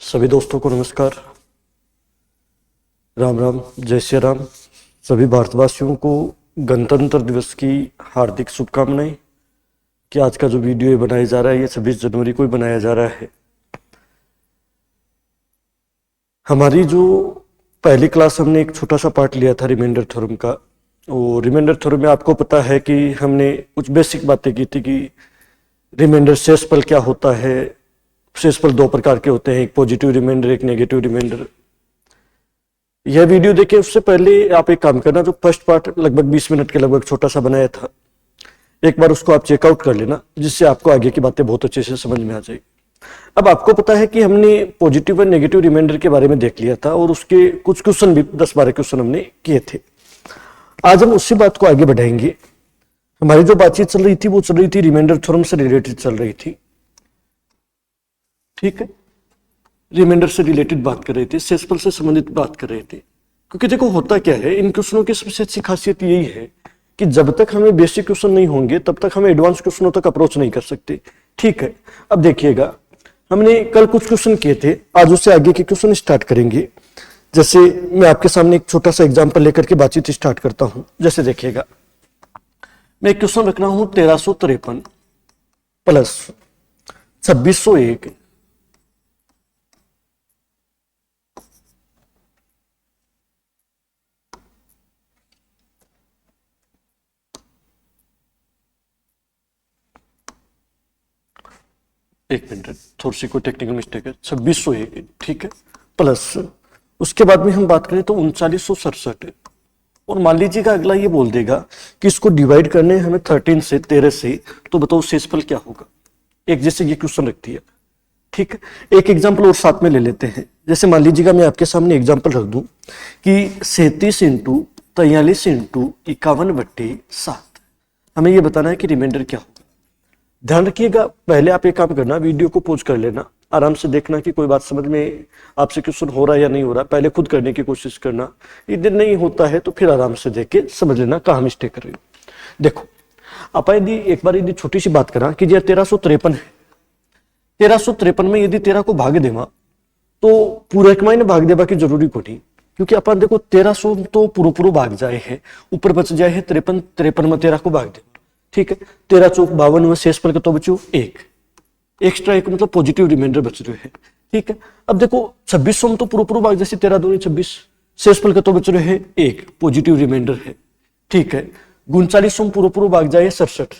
सभी दोस्तों को नमस्कार, राम राम, जय श्री राम। सभी भारतवासियों को गणतंत्र दिवस की हार्दिक शुभकामनाएं। कि आज का जो वीडियो बनाया जा रहा है ये 26 जनवरी को ही बनाया जा रहा है। हमारी जो पहली क्लास हमने एक छोटा सा पार्ट लिया था रिमाइंडर थ्योरम का। और रिमाइंडर थ्योरम में आपको पता है कि हमने कुछ बेसिक बातें की थी कि रिमाइंडर शेषफल क्या होता है। शेषफल दो प्रकार के होते हैं, एक पॉजिटिव रिमाइंडर, एक नेगेटिव रिमाइंडर। यह वीडियो देखिए उससे पहले आप एक काम करना, जो फर्स्ट पार्ट लगभग 20 मिनट के लगभग छोटा सा बनाया था, एक बार उसको आप चेकआउट कर लेना, जिससे आपको आगे की बातें बहुत अच्छे से समझ में आ जाएगी। अब आपको पता है कि हमने पॉजिटिव और नेगेटिव रिमाइंडर के बारे में देख लिया था और उसके कुछ क्वेश्चन भी 10-12 क्वेश्चन हमने किए थे। आज हम उसी बात को आगे बढ़ाएंगे। हमारी जो बातचीत चल रही थी वो चल रही थी रिमाइंडर थ्योरम से रिलेटेड चल रही थी, ठीक है। रिमाइंडर से रिलेटेड बात कर रहे थे, शेषफल से संबंधित बात कर रहे थे। क्योंकि देखो होता क्या है, इन क्वेश्चनों की सबसे अच्छी खासियत यही है कि जब तक हमें बेसिक क्वेश्चन नहीं होंगे तब तक हम एडवांस क्वेश्चनों तक अप्रोच नहीं कर सकते, ठीक है। अब देखिएगा, हमने कल कुछ क्वेश्चन किए थे, आज उससे आगे के क्वेश्चन स्टार्ट करेंगे। जैसे मैं आपके सामने एक छोटा सा एग्जांपल लेकर के बातचीत स्टार्ट करता हूं। जैसे देखिएगा, मैं एक क्वेश्चन रख रहा हूं 1353 प्लस 2601 एक मिनट, थोड़ी सी कोई टेक्निकल मिस्टेक है, 2601, ठीक है, प्लस उसके बाद में हम बात करें तो 3967। और मान लीजिएगा अगला ये बोल देगा कि इसको डिवाइड करने हमें 13 से 13 से, तो बताओ शेषफल क्या होगा। एक जैसे ये क्वेश्चन रखती है, ठीक है। एक एग्जाम्पल और साथ में ले लेते हैं। जैसे मान लीजिएगा मैं आपके सामने एग्जाम्पल रख दूं कि 37 इंटू 43 इंटू 51/7। हमें ये बताना है कि रिमाइंडर क्या होगा। ध्यान रखिएगा, पहले आप एक काम करना, वीडियो को पॉज कर लेना, आराम से देखना कि कोई बात समझ में आपसे क्वेश्चन हो रहा है या नहीं हो रहा। पहले खुद करने की कोशिश करना, यदि नहीं होता है तो फिर आराम से देख के समझ लेना कहाँ मिस्टेक कर रही हो। देखो आप यदि एक बार यदि छोटी सी बात करा कि यह 1353 है, 1353 में यदि 13 को भाग देवा तो पूरा एक महीने भाग देवा की जरूरी को नहीं, क्योंकि अपन देखो 1300 तो पूरा भाग जाए है, ऊपर बच जाए है 53, 53 में 13 को भाग दे, ठीक है। 13 चौक 52 में शेषफल का तो बचो एक, एक्स्ट्रा एक मतलब पॉजिटिव रिमाइंडर बच रहे हैं, ठीक है। अब देखो 2600 में तो पूरा भाग जैसे 13 दूनी 26, शेषफल का तो बच रहे हैं एक, पॉजिटिव रिमाइंडर है, ठीक है। 3900 में पूरा भाग जाए 67।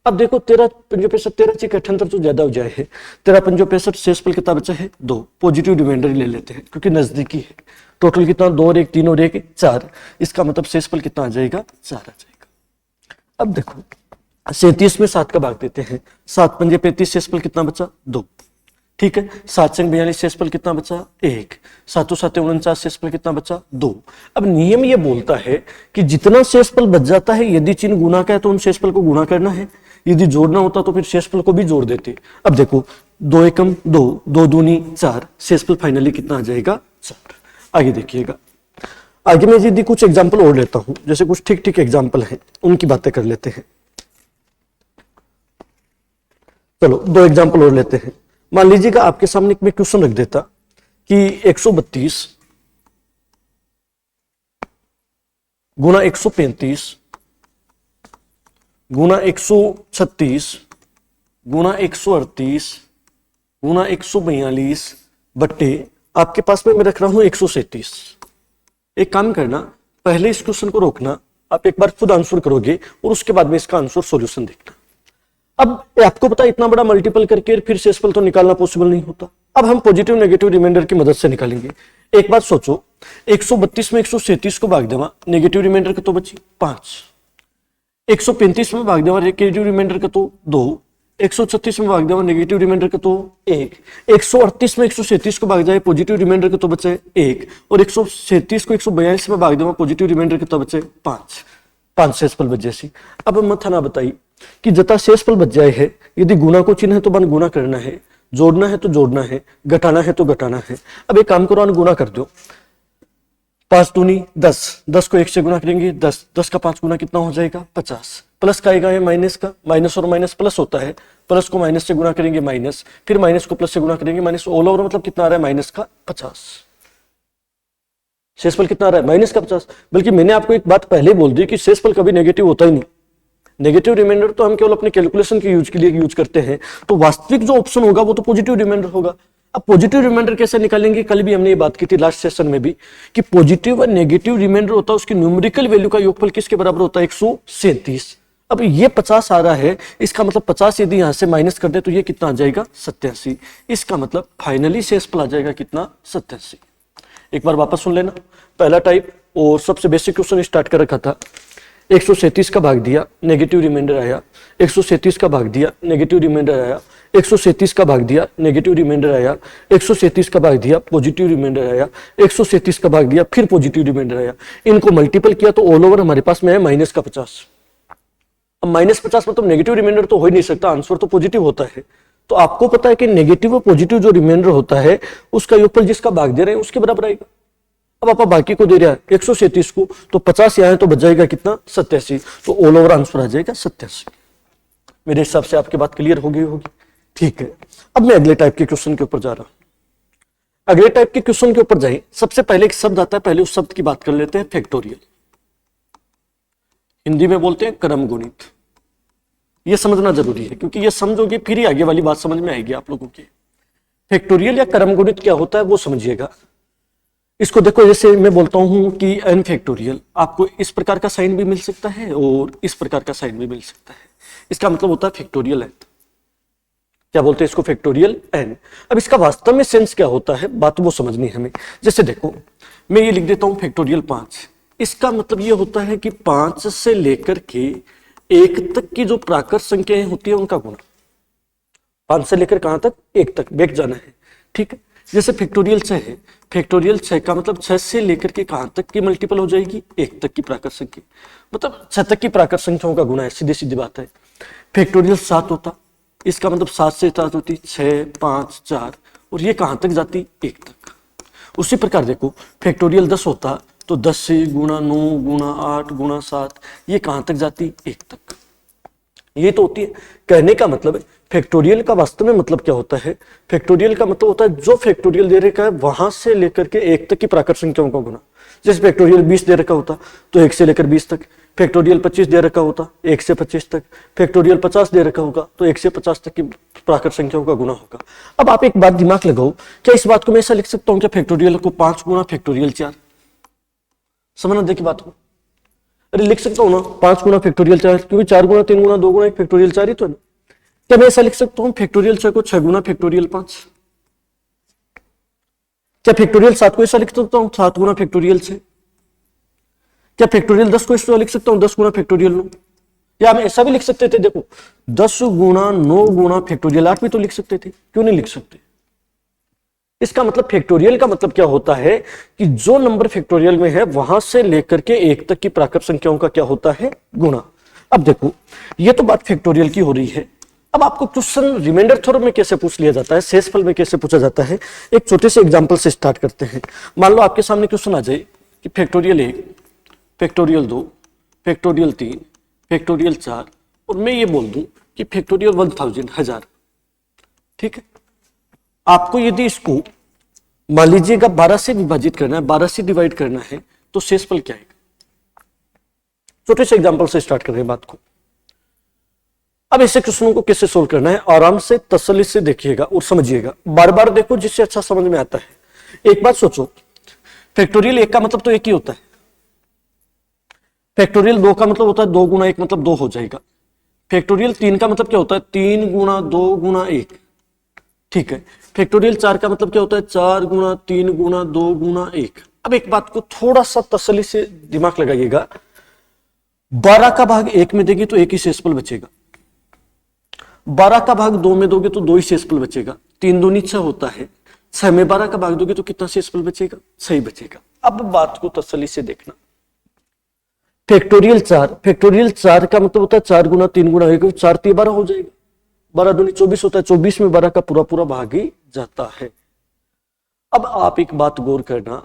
अब देखो 13 पंजो 65, 13 से 78 तो ज्यादा हो जाए है, 13 पंजो 65, शेषफल कितना बचा है 2, पॉजिटिव रिमाइंडर ले लेते हैं क्योंकि नजदीकी है। टोटल कितना 2 और 1 3 और 1 4, इसका मतलब शेषफल कितना आ जाएगा 4 आ जाएगा। अब देखो 37 में 7 का भाग देते हैं, 7 पंजे 35, शेषफल कितना बचा 2, ठीक है। 7 संग 42, शेषफल कितना बचा 1, 7 7 49, शेषफल कितना बचा 2। अब नियम ये बोलता है कि जितना शेषफल बच जाता है, यदि चिन्ह गुणा का है तो उन शेषफल को गुणा करना है, यदि जोड़ना होता तो फिर शेषफल को भी जोड़ देते। अब देखो 2 एकम 2, 2 दूनी 4, शेषफल फाइनली कितना आ जाएगा 4। आगे देखिएगा, आगे मैं यदि कुछ एग्जाम्पल और लेता हूं, जैसे कुछ ठीक ठीक एग्जाम्पल हैं उनकी बातें कर लेते हैं। चलो 2 एग्जाम्पल और लेते हैं। मान लीजिएगा आपके सामने मैं क्वेश्चन रख देता कि 132 गुना 135 गुना 136 गुना 138 गुना 142 बट्टे आपके पास में मैं रख रहा हूं 137। एक काम करना, पहले इस क्वेश्चन को रोकना, आप एक बार खुद आंसर करोगे और उसके बाद में इसका आंसर सॉल्यूशन देखना। अब आपको पता है इतना बड़ा मल्टीपल करके फिर शेषफल तो निकालना पॉसिबल नहीं होता। अब हम पॉजिटिव नेगेटिव रिमाइंडर की मदद से निकालेंगे। एक बात सोचो, 132 में 137 को भाग देवा, नेगेटिव रिमाइंडर का तो बची 5, 135 में भाग देवा, नेगेटिव रिमाइंडर का तो 2, 136 में भाग देवा, नेगेटिव रिमाइंडर का तो 1, 138 में 137 को भाग जाए, पॉजिटिव रिमाइंडर का तो बचे 1, और 137 को 142 में भाग देवा, पॉजिटिव रिमाइंडर का तो बचे 5 शेषफल बच जैसी। अब मत ना बताइए कि जता शेषफल बच जाए है, यदि गुना को चिन्ह है तो बन गुना करना है, जोड़ना है तो जोड़ना है, घटाना है तो घटाना है। अब एक काम करो, गुना कर दो, 5 दूनी 10, 10 को 1 से गुना करेंगे 10, 10 का 5 गुना कितना हो जाएगा 50, प्लस का आएगा माइनस का, माइनस और माइनस प्लस होता है प्लस को माइनस से गुणा करेंगे माइनस, फिर माइनस को प्लस से गुणा करेंगे माइनस, ऑल ओवर मतलब कितना आ रहा है माइनस का 50। शेषफल कितना आ रहा है माइनस का 50। बल्कि मैंने आपको एक बात पहले बोल दी कि शेषफल कभी नेगेटिव होता ही नहीं। नेगेटिव रिमाइंडर तो हम केवल अपने कैलकुलेशन के यूज के लिए यूज करते हैं, तो वास्तविक जो ऑप्शन होगा वो तो पॉजिटिव रिमाइंडर होगा। अब पॉजिटिव रिमाइंडर कैसे निकालेंगे, कल भी हमने ये बात की थी लास्ट सेशन में भी, कि पॉजिटिव और नेगेटिव रिमाइंडर होता है उसकी न्यूमेरिकल वैल्यू का योगफल किसके बराबर होता है 137। अब ये 50 आ रहा है, इसका मतलब 50 यदि यहां से माइनस कर दे तो ये कितना आ जाएगा 87। इसका मतलब फाइनली शेषफल आ जाएगा कितना 87। एक बार वापस सुन लेना, पहला टाइप और सबसे बेसिक क्वेश्चन स्टार्ट कर रखा था। 137 का भाग दिया, नेगेटिव रिमाइंडर आया। 137 का भाग दिया, नेगेटिव रिमाइंडर आया। 137 का भाग दिया, नेगेटिव रिमाइंडर आया। 137 का भाग दिया, पॉजिटिव रिमाइंडर आया। 137 का भाग दिया, फिर पॉजिटिव रिमाइंडर आया। इनको मल्टीपल किया तो ऑल ओवर हमारे पास में है माइनस का 50। अब माइनस 50 मतलब नेगेटिव रिमाइंडर तो हो ही नहीं सकता, आंसर तो पॉजिटिव होता है। तो आपको पता है कि नेगेटिव और पॉजिटिव जो रिमाइंडर होता है उसका योगफल जिसका भाग दे रहे हैं उसके बराबर आएगा। अब आप बाकी को दे रहा है 137 को, तो 50 यहाँ है तो बच जाएगा कितना 87। तो ऑल ओवर आंसर आ जाएगा 87। मेरे हिसाब से आपकी बात क्लियर हो गई होगी। ठीक है, अब मैं अगले टाइप के क्वेश्चन के ऊपर जा रहा हूं। अगले टाइप के क्वेश्चन के ऊपर जाए, सबसे पहले एक शब्द आता है, पहले उस शब्द की बात कर लेते हैं, फैक्टोरियल। हिंदी में बोलते हैं क्रम गुणित। यह समझना जरूरी है क्योंकि यह समझोगे फिर ही आगे वाली बात समझ में आएगी आप लोगों की। फैक्टोरियल या क्रम गुणित क्या होता है वो समझिएगा। इसको देखो, जैसे मैं बोलता हूं कि एन फैक्टोरियल, आपको इस प्रकार का साइन भी मिल सकता है और इस प्रकार का साइन भी मिल सकता है। इसका मतलब होता है फैक्टोरियल एन। क्या बोलते हैं इसको, फैक्टोरियल एन। अब इसका वास्तव में सेंस क्या होता है, बात वो समझनी है हमें। जैसे देखो, मैं ये लिख देता हूं फैक्टोरियल 5। इसका मतलब ये होता है कि 5 से लेकर के 1 तक की जो प्राकृत संख्याएं होती है उनका गुणा। 5 से लेकर कहां तक, 1 तक बैक जाना है। ठीक है, जैसे फैक्टोरियल 6 है, फैक्टोरियल 6 का मतलब 6 से लेकर के कहां तक की मल्टीपल हो जाएगी, 1 तक की प्राकृत संख्या, मतलब 6 तक की प्राकृत संख्याओं का गुणा है, सीधी सीधी बात है। फैक्टोरियल 7 होता, इसका मतलब 7 से स्टार्ट होती, 6, 5, 4, और ये कहां तक जाती, 1 तक। उसी प्रकार देखो, फैक्टोरियल 10 होता तो 10 से गुणा 9 गुणा 8 गुणा 7, ये कहां तक जाती, 1 तक। ये तो होती है। कहने का मतलब है फैक्टोरियल का वास्तव में मतलब क्या होता है, फैक्टोरियल का मतलब होता है जो फैक्टोरियल दे रखा है वहां से लेकर के 1 तक की प्राकृत संख्याओं का गुणा। जैसे फैक्टोरियल 20 दे रखा होता तो 1 से लेकर 20 तक। फैक्टोरियल 25 दे रखा होता 1 से 25 तक। फैक्टोरियल 50 दे रखा होगा तो 1 से 50 तक की प्राकृत संख्याओं का गुणा होगा। अब आप एक बात दिमाग लगाओ, क्या इस बात को मैं ऐसा लिख सकता हूं क्या, फैक्टोरियल को 5 गुणा फैक्टोरियल 4? समझना देखिए बात को, अरे लिख सकता हूं ना 5 गुणा फैक्टोरियल 4, क्योंकि 4 गुणा 3 गुणा 2 गुणा 1 फैक्टोरियल 4 ही तो है। क्या मैं ऐसा लिख सकता हूं फैक्टोरियल 6 को 6 गुणा फैक्टोरियल 5? क्या फैक्टोरियल 7 को ऐसा लिख सकता हूं 7 गुणा फैक्टोरियल 6? क्या फैक्टोरियल 10 को ऐसा लिख सकता हूं 10 गुणा फैक्टोरियल 9? या हम ऐसा भी लिख सकते थे, देखो 10 गुणा 9 गुणा फैक्टोरियल 8 भी तो लिख सकते थे, क्यों नहीं लिख सकते? इसका मतलब फैक्टोरियल का मतलब क्या होता है कि जो नंबर फैक्टोरियल में है वहां से लेकर के 1 तक की प्राकृत संख्याओं का क्या होता है, गुणा। अब देखो, ये तो बात फैक्टोरियल की हो रही है। अब आपको क्वेश्चन रिमाइंडर थ्योरम में कैसे पूछ लिया जाता है, शेषफल में कैसे पूछा जाता है, एक छोटे से एग्जांपल से स्टार्ट करते हैं। मान लो आपके सामने क्वेश्चन आ जाए कि फैक्टोरियल 1, फैक्टोरियल 2, फैक्टोरियल 3, फैक्टोरियल 4, और मैं ये बोल दूं कि फैक्टोरियल 1000 1000। ठीक है, आपको यदि इसको मान लीजिएगा 12 से विभाजित करना है, 12 से डिवाइड करना है, तो शेषफल क्या आएगा? छोटे से एग्जांपल से स्टार्ट कर रहे हैं बात को। अब ऐसे क्वेश्चनों को कैसे सोल्व करना है, आराम से तसल्ली से देखिएगा और समझिएगा, बार बार देखो जिससे अच्छा समझ में आता है। एक बात सोचो, फैक्टोरियल 1 का मतलब तो 1 ही होता है। फैक्टोरियल 2 का मतलब होता है 2 गुणा 1 मतलब 2 हो जाएगा। फैक्टोरियल 3 का मतलब क्या होता है 3 गुणा 2 गुणा 1। ठीक है, फैक्टोरियल 4 का मतलब क्या होता है 4 गुणा 3 गुणा 2 गुणा 1। अब एक बात को थोड़ा सा तसल्ली से दिमाग लगाइएगा, 12 का भाग 1 में देगी तो 1 ही शेषफल बचेगा, 12 का भाग 2 में दोगे तो 2 ही शेषफल बचेगा, 3 दूनी 6 होता है, 6 में 12 का भाग दोगे तो कितना शेषफल बचेगा, 6 ही बचेगा। अब बात को तसल्ली से देखना, फैक्टोरियल 4 का मतलब होता है 4 गुणा 3 गुणा 1, 4 3 12 हो जाएगा, 12 दूनी 24 होता है, 24 में 12 का पूरा पूरा भाग ही जाता है। अब आप एक बात गौर करना,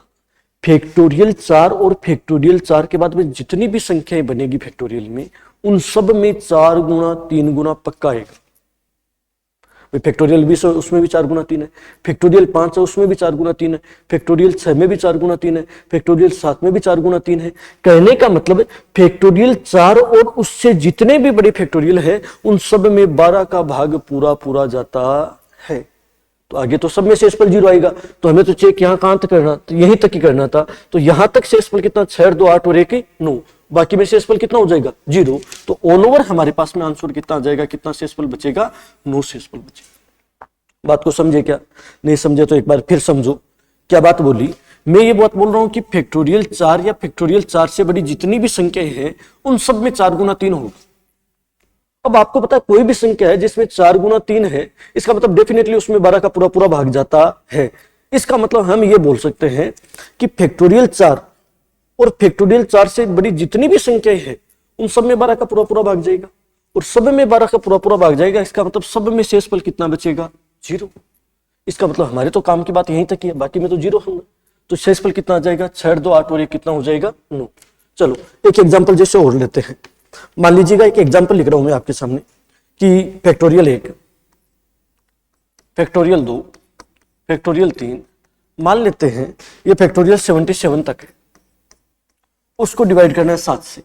फैक्टोरियल 4 और फैक्टोरियल 4 के बाद में जितनी भी संख्याएं बनेगी फैक्टोरियल में, उन सब में 4 गुणा 3 गुणा पक्का आएगा। फैक्टोरियल 20 है उसमें भी 4 गुना 3 है, फैक्टोरियल 5 है उसमें भी 4 गुना 3 है, फैक्टोरियल 6 में भी 4 गुना 3 है, फैक्टोरियल 7 में भी 4 गुना 3 है। कहने का मतलब फैक्टोरियल 4 और उससे जितने भी बड़े फैक्टोरियल है उन सब में 12 का भाग पूरा पूरा जाता है। तो आगे तो सब में शेषफल 0 आएगा, तो हमें तो चेक यहाँ कहां तक करना, तो यहीं तक ही करना था। तो यहां तक शेषफल कितना, 6 2 8 और 1 9, बाकी में शेषफल कितना हो जाएगा 0। तो ऑल ओवर हमारे पास में आंसर कितना आ जाएगा, कितना शेषफल बचेगा, 9 शेषफल बचेगा। बात को समझे क्या, नहीं समझे तो एक बार फिर समझो। क्या बात बोली, मैं ये बात बोल रहा हूं कि फैक्टोरियल 4 या फैक्टोरियल 4 से बड़ी जितनी भी संख्याएं हैं उन सब में 4 गुना 3 होगा। अब आपको पता है कोई भी संख्या है जिसमें 4 गुना 3 है, इसका मतलब डेफिनेटली उसमें 12 का पूरा पूरा भाग जाता है। इसका मतलब हम ये बोल सकते हैं कि फैक्टोरियल 4 और फैक्टोरियल 4 से बड़ी जितनी भी संख्याएं हैं उन सब में 12 का पूरा पूरा भाग जाएगा, और सब में 12 का पूरा पूरा भाग जाएगा। इसका मतलब सब में शेषफल कितना बचेगा, 0। इसका मतलब हमारे तो काम की बात यहीं तक ही है, बाकी में तो 0 होगा। तो शेषफल कितना आ जाएगा, 6 2 8 और 1 कितना हो जाएगा, 9। चलो एक एग्जाम्पल जैसे और लेते हैं। मान लीजिएगा एक एग्जाम्पल लिख रहा हूं मैं आपके सामने कि फैक्टोरियल 1, फैक्टोरियल 2, फैक्टोरियल 3, मान लेते हैं ये फैक्टोरियल 77 तक है, उसको डिवाइड करना है 7 से,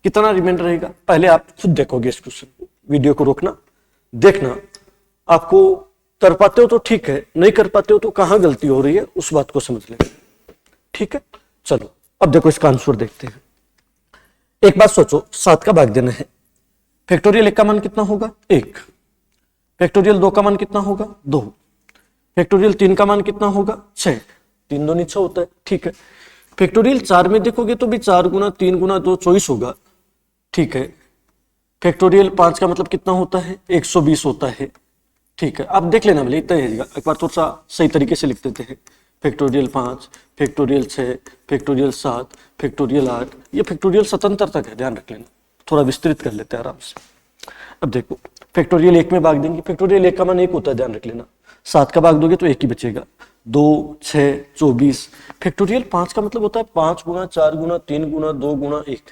कितना रिमाइंडर रहेगा। पहले आप खुद देखोगे इस क्वेश्चन को, वीडियो को रोकना, देखना, आपको कर पाते हो तो ठीक है, नहीं कर पाते हो तो कहां गलती हो रही है उस बात को समझ लेंगे, ठीक है। चलो अब देखो इसका आंसर देखते हैं। एक बात सोचो, 7 का भाग देना है, फैक्टोरियल 1 का मान कितना होगा 1, फैक्टोरियल 2 का मान कितना होगा 2, फैक्टोरियल 3 का मान कितना होगा 6, 3 2 6 होता है, ठीक है। फैक्टोरियल 4 में देखोगे तो भी 4 गुना 3 गुना 2 24 होगा, ठीक है। फैक्टोरियल 5 का मतलब कितना होता है 120 होता है, ठीक है। आप देख लेना, भले इतना ही, एक बार थोड़ा सा सही तरीके से लिख देते हैं। फैक्टोरियल 5, फैक्टोरियल 6, फैक्टोरियल 7, फैक्टोरियल 8, ये फैक्टोरियल 77 तक है, ध्यान रख लेना, थोड़ा विस्तृत कर लेते हैं आराम से। अब देखो फैक्टोरियल 1 में भाग देंगे, फैक्टोरियल 1 का मान 1 होता है, ध्यान रख लेना। 7 का भाग दोगे तो 1 ही बचेगा, 2 6 24। फैक्टोरियल 5 का मतलब होता है 5 गुना 4 गुना 3 गुना 2 गुना 1।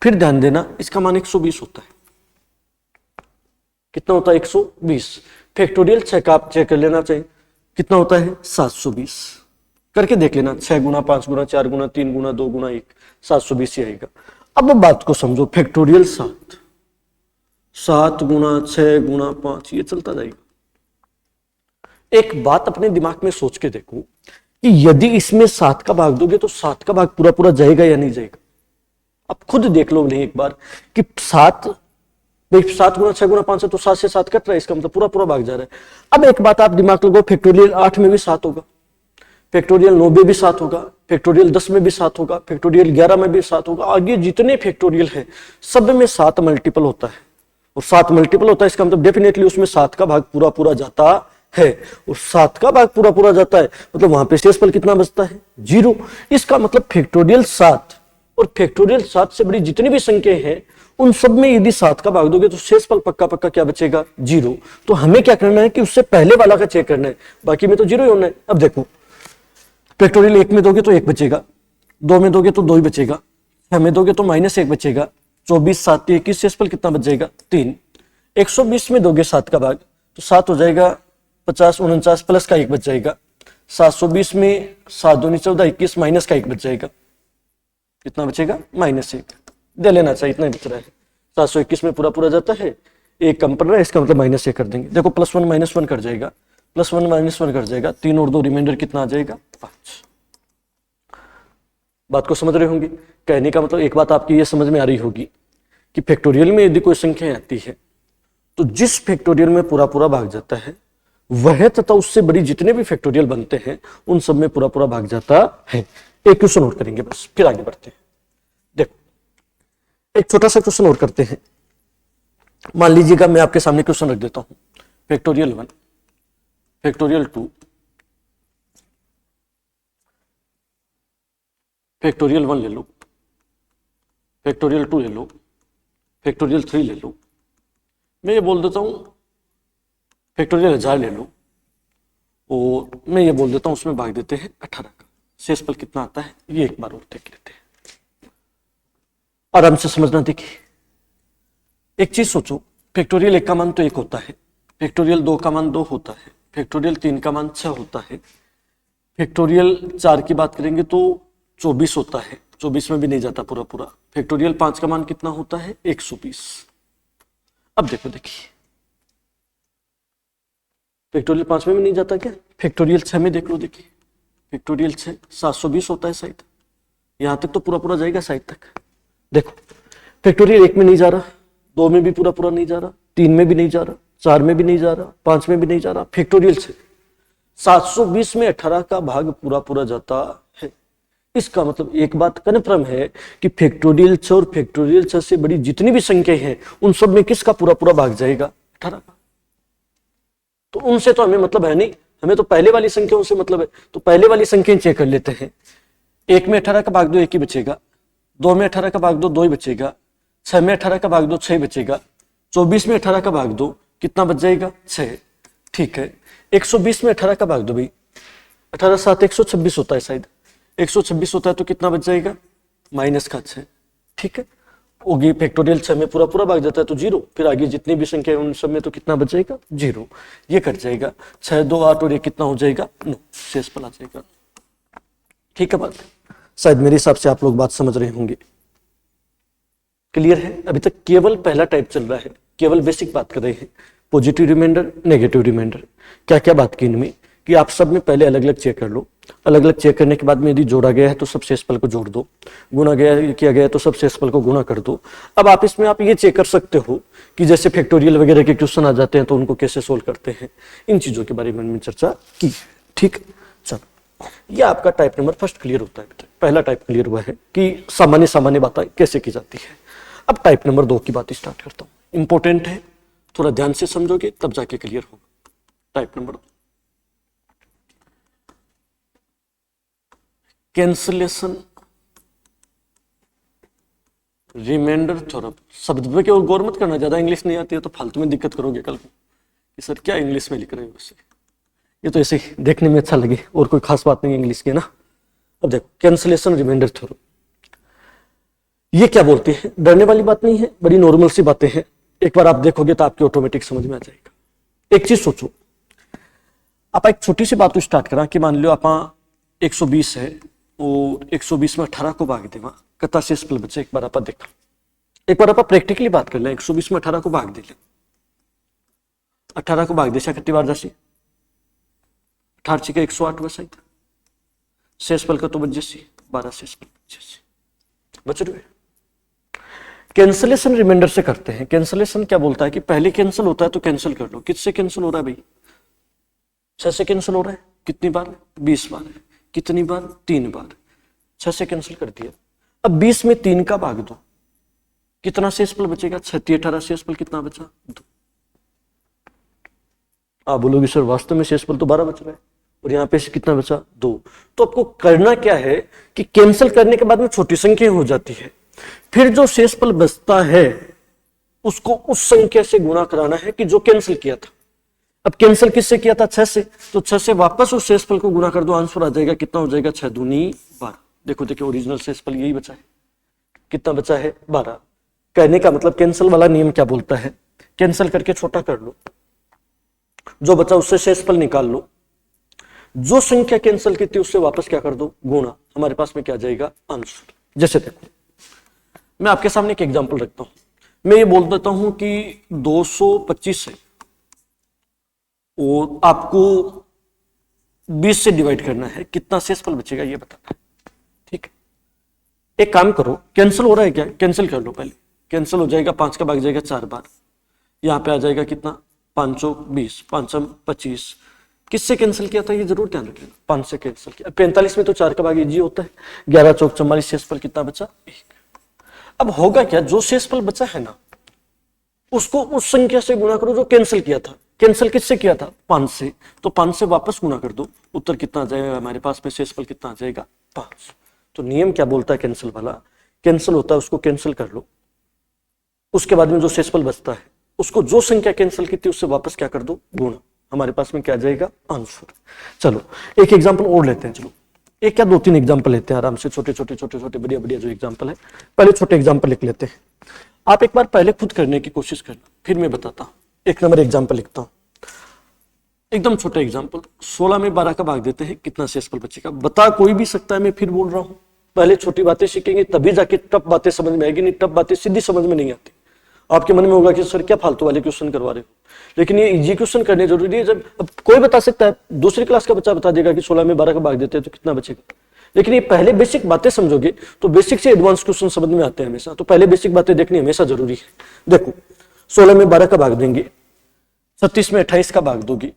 फिर ध्यान देना इसका मान 120 होता है, कितना होता है 120। फैक्टोरियल 6 का आप चेक कर लेना चाहिए, कितना होता है 720, करके देख लेना, 6 गुना 5 गुना 4 गुना 3 गुना 2 गुना 1, 720 ही आएगा। अब बात को समझो, फैक्टोरियल 7, 7 गुना 6 गुना 5, ये चलता जाएगा। एक बात अपने दिमाग में सोच के देखो कि यदि इसमें 7 का भाग दोगे तो 7 का भाग पूरा पूरा जाएगा या नहीं जाएगा। अब खुद देख लो नहीं एक बार कि 7 गुना 6 गुना 5 है तो 7 से 7 कट रहा है, इसका मतलब पूरा पूरा भाग जा रहा है। अब एक बात आप दिमाग लगाओ, फैक्टोरियल 8 में भी 7 होगा, फैक्टोरियल 9 में भी 7 होगा, फैक्टोरियल 10 में भी 7 होगा, फैक्टोरियल 11 में भी 7 होगा, आगे जितने फैक्टोरियल है सब में 7 मल्टीपल होता है, और 7 मल्टीपल होता है, इसका मतलब डेफिनेटली उसमें 7 का भाग पूरा पूरा जाता है, और 7 का भाग पूरा पूरा जाता है मतलब वहां पे शेषफल कितना बचता है 0। इसका मतलब फैक्टोरियल 7 और फैक्टोरियल 7 से बड़ी जितनी भी संख्याएं हैं उन सब में यदि 7 का भाग दोगे तो शेषफल पक्का पक्का क्या बचेगा 0। तो हमें क्या करना है कि उससे पहले वाला का चेक करना है, बाकी में तो 0 ही होना है। अब देखो फैक्टोरियल 1 में दोगे तो 1 बचेगा, 2 में दोगे तो 2 ही बचेगा, 6 में दोगे तो -1 बचेगा, 24 7 21, शेषफल कितना बच जाएगा 3। 120 में दोगे 7 का भाग तो 7 हो जाएगा 50 49 प्लस का 1 बच जाएगा, 720 में 7 दूनी 14 21 माइनस का 1 बच जाएगा, कितना बचेगा -1, दे लेना चाहिए, इतना ही बच रहा है। 721 में पूरा पूरा जाता है, एक कम पड़ रहा है, इसका मतलब -1 कर देंगे। देखो +1 -1 कर जाएगा, +1 -1 कर जाएगा, 3 और 2 रिमाइंडर कितना आ जाएगा 5। बात को समझ रहे होंगे। कहने का मतलब एक बात आपकी ये समझ में आ रही होगी कि फैक्टोरियल में यदि कोई संख्या आती है तो जिस फैक्टोरियल में पूरा पूरा भाग जाता है वह तथा उससे बड़ी जितने भी फैक्टोरियल बनते हैं उन सब में पूरा पूरा भाग जाता है। एक क्वेश्चन और करेंगे बस, फिर आगे बढ़ते हैं। देखो एक छोटा सा क्वेश्चन और करते हैं। मान लीजिएगा मैं आपके सामने क्वेश्चन रख देता हूं, फैक्टोरियल 1, फैक्टोरियल 2, फैक्टोरियल 1 ले लो, फैक्टोरियल 2 ले लो, फैक्टोरियल 3 ले लो। मैं ये बोल देता हूं फैक्टोरियल 1000 ले लो, और मैं ये बोल देता हूं उसमें भाग देते हैं 18 का। शेषफल कितना आता है ये एक बार और देख लेते हैं, आराम से समझना। देखिए एक चीज सोचो, फैक्टोरियल 1 का मान तो 1 होता है, फैक्टोरियल 2 का मान 2 होता है, फैक्टोरियल 3 का मान 6 होता है, फैक्टोरियल 4 की बात करेंगे तो 24 होता है, 24 में भी नहीं जाता पूरा पूरा। फैक्टोरियल 5 का मान कितना होता है? 120। अब देखो, देखिए फैक्टोरियल 5 में भी नहीं जाता क्या? फैक्टोरियल 6 में देख लो, देखिए फैक्टोरियल 6 720 होता है साइड, यहां तक तो पूरा पूरा जाएगा साइड तक। देखो फैक्टोरियल 1 में नहीं जा रहा, 2 में भी पूरा पूरा नहीं जा रहा, 3 में भी नहीं जा रहा, 4 में भी नहीं जा रहा, 5 में भी नहीं जा रहा। फैक्टोरियल 6 720 में 18 का भाग पूरा पूरा जाता है। इसका मतलब एक बात कन्फर्म है कि फैक्टोरियल 6 और फैक्टोरियल 6 से बड़ी जितनी भी संख्याएं हैं उन सब में किसका पूरा पूरा भाग जाएगा? 18 का। तो उनसे तो हमें मतलब है नहीं, हमें तो पहले वाली संख्याओं से मतलब है। तो पहले वाली संख्या चेक कर लेते हैं। 1 में 18 का भाग दो 1 ही बचेगा, 2 में 18 का भाग दो 2 ही बचेगा, 6 में 18 का भाग दो 6 बचेगा, 24 में 18 का भाग दो कितना बच जाएगा? 6। ठीक है, 120 में 18 का भाग दो भाई, 18 7 126 होता है शायद, 126 होता है तो कितना बच जाएगा? माइनस का 6। ठीक है, होगी फैक्टोरियल 6 में पूरा पूरा भाग जाता है तो 0, फिर आगे जितनी भी संख्या है उन सब में तो कितना बच जाएगा? 0। ये कट जाएगा, 6 2 8 और ये कितना हो जाएगा? 9, शेषफल आ जाएगा। ठीक है बात, शायद मेरे हिसाब से आप लोग बात समझ रहे होंगे। क्लियर है? अभी तक केवल पहला टाइप चल रहा है, केवल बेसिक बात कर रहे हैं, पॉजिटिव रिमाइंडर, नेगेटिव रिमाइंडर। क्या क्या बात की इनमें कि आप सब में पहले अलग अलग चेक कर लो, अलग अलग चेक करने के बाद में यदि जोड़ा गया है तो सब शेषफल को जोड़ दो, गुणा किया गया है तो सब शेषफल को गुणा कर दो। अब आप इसमें आप ये चेक कर सकते हो कि जैसे फैक्टोरियल वगैरह के क्वेश्चन आ जाते हैं तो उनको कैसे सोल्व करते हैं, इन चीजों के बारे में हमने चर्चा की। ठीक, चलो ये आपका टाइप नंबर फर्स्ट क्लियर होता है। पहला टाइप क्लियर हुआ है कि सामान्य सामान्य बातें कैसे की जाती है। अब टाइप नंबर 2 की बात स्टार्ट करता हूं, इंपॉर्टेंट है, थोड़ा ध्यान से समझोगे तब जाके क्लियर होगा। Type number 2, cancellation reminder theorem. शब्द पे केवल गौर मत करना, ज्यादा इंग्लिश नहीं आती है तो फालतू में दिक्कत करोगे कल को कि सर क्या इंग्लिश में लिख रहे हो। वैसे ये तो ऐसे देखने में अच्छा लगे और कोई खास बात नहीं इंग्लिश की ना। अब देखो कैंसलेशन रिमाइंडर थ्योरम, ये क्या बोलते हैं? डरने वाली बात नहीं है, बड़ी नॉर्मल सी बातें हैं। एक बार आप देखोगे तो आपकी ऑटोमेटिक समझ में आ जाएगा। एक चीज सोचो, आप एक छोटी सी बात स्टार्ट करा कि मान लो आप 120 है और 120 में 18 को भाग देवा कता शेषफल बचे। एक बार आप देखा, एक बार आप प्रैक्टिकली बात कर ले, 120 में 18 को भाग दे ले, 18 को भाग दे कति बार जासी 18 का 108 वैसा शेषफल का तो बच जैसी 12 शेषफल बच रहे। कैंसलेशन रिमाइंडर से करते हैं। कैंसलेशन क्या बोलता है कि पहले कैंसिल होता है तो कैंसिल कर लो। किससे कैंसिल हो रहा है भाई? 6 से कैंसिल हो रहा है। कितनी बार? 20 बार। कितनी बार? 3 बार। 6 से कैंसिल कर दिया। अब 20 में 3 का भाग दो, कितना शेषफल बचेगा? 6 18 शेषफल कितना बचा? 2। आप बोलोगे सर वास्तव में शेषफल तो 12 बच रहा है और यहाँ पे कितना बचा? 2। तो आपको करना क्या है कि कैंसिल करने के बाद में छोटी संख्या हो जाती है, फिर जो शेषफल बचता है उसको उस संख्या से गुणा कराना है कि जो कैंसिल किया था। अब कैंसिल किससे किया था? 6 से, तो 6 से वापस उस शेषफल को गुणा कर दो, आंसर आ जाएगा। कितना हो जाएगा? 6 दूनी 12। देखो देखो ओरिजिनल शेषफल यही बचा है। कितना बचा है? 12। कहने का मतलब कैंसिल वाला नियम क्या बोलता है? कैंसिल करके छोटा कर लो, जो बचा उससे शेषफल निकाल लो, जो संख्या कैंसिल की थी उससे वापस क्या कर दो? गुणा। हमारे पास में क्या जाएगा? आंसर। जैसे देखो मैं आपके सामने एक एग्जांपल रखता हूं। मैं ये बोल देता हूं कि 225 है और आपको 20 से डिवाइड करना है, कितना शेषफल बचेगा ये बताना है। ठीक है, एक काम करो, कैंसिल हो रहा है क्या? कैंसिल कर लो पहले। कैंसिल हो जाएगा, 5 का भाग जाएगा 4 बार, यहां पे आ जाएगा कितना? 5 20, 5 25। किससे कैंसिल किया था ये जरूर ध्यान रखिएगा। 5 से कैंसिल किया। 45 में तो 4 का भाग इजी होता है। 11 चौक 44, शेषफल कितना बचा? 1। अब होगा क्या? जो शेषफल बचा है ना उसको उस संख्या से गुणा करो जो कैंसिल किया था। कैंसिल किससे किया था? 5 से, तो 5 से वापस गुणा कर दो, उत्तर कितना आ जाएगा हमारे पास में? शेषफल कितना आ जाएगा? 5। तो नियम क्या बोलता है कैंसिल वाला? कैंसिल होता है उसको कैंसिल कर लो, उसके बाद में जो शेषफल बचता है उसको जो संख्या कैंसिल की थी उससे वापस क्या कर दो? गुणा। हमारे पास में क्या जाएगा? आंसर। चलो एक एग्जांपल और लेते हैं। चलो एक या 2-3 एग्जांपल लेते हैं आराम से, छोटे छोटे बढ़िया बढ़िया जो एग्जांपल है। पहले छोटे एग्जांपल लिख लेते हैं। आप एक बार पहले खुद करने की कोशिश करना, फिर मैं बताता हूं। 1 नंबर एग्जांपल लिखता हूं। एकदम छोटा एग्जांपल, 16 में 12 का भाग देते हैं, कितना शेषफल बचेगा? बता कोई भी सकता है, मैं फिर बोल रहा हूं, पहले छोटी बातें सीखेंगे तभी जाके टफ बातें समझ में आएगी, नहीं टफ बातें सीधी समझ में नहीं आती। आपके मन में होगा कि सर क्या फालतू वाले क्वेश्चन करवा रहे हो, लेकिन ये इजी क्वेश्चन करने जरूरी है। जब अब कोई बता सकता है, दूसरी क्लास का बच्चा बता देगा कि 16 में 12 का भाग देते हैं तो कितना बचेगा, लेकिन ये पहले बेसिक बातें समझोगे तो बेसिक से एडवांस क्वेश्चन समझ में आते हैं हमेशा, तो पहले बेसिक बातें देखनी हमेशा जरूरी है। देखो 16 में 12 का भाग देंगे, 36 में 28 का भाग दोगी,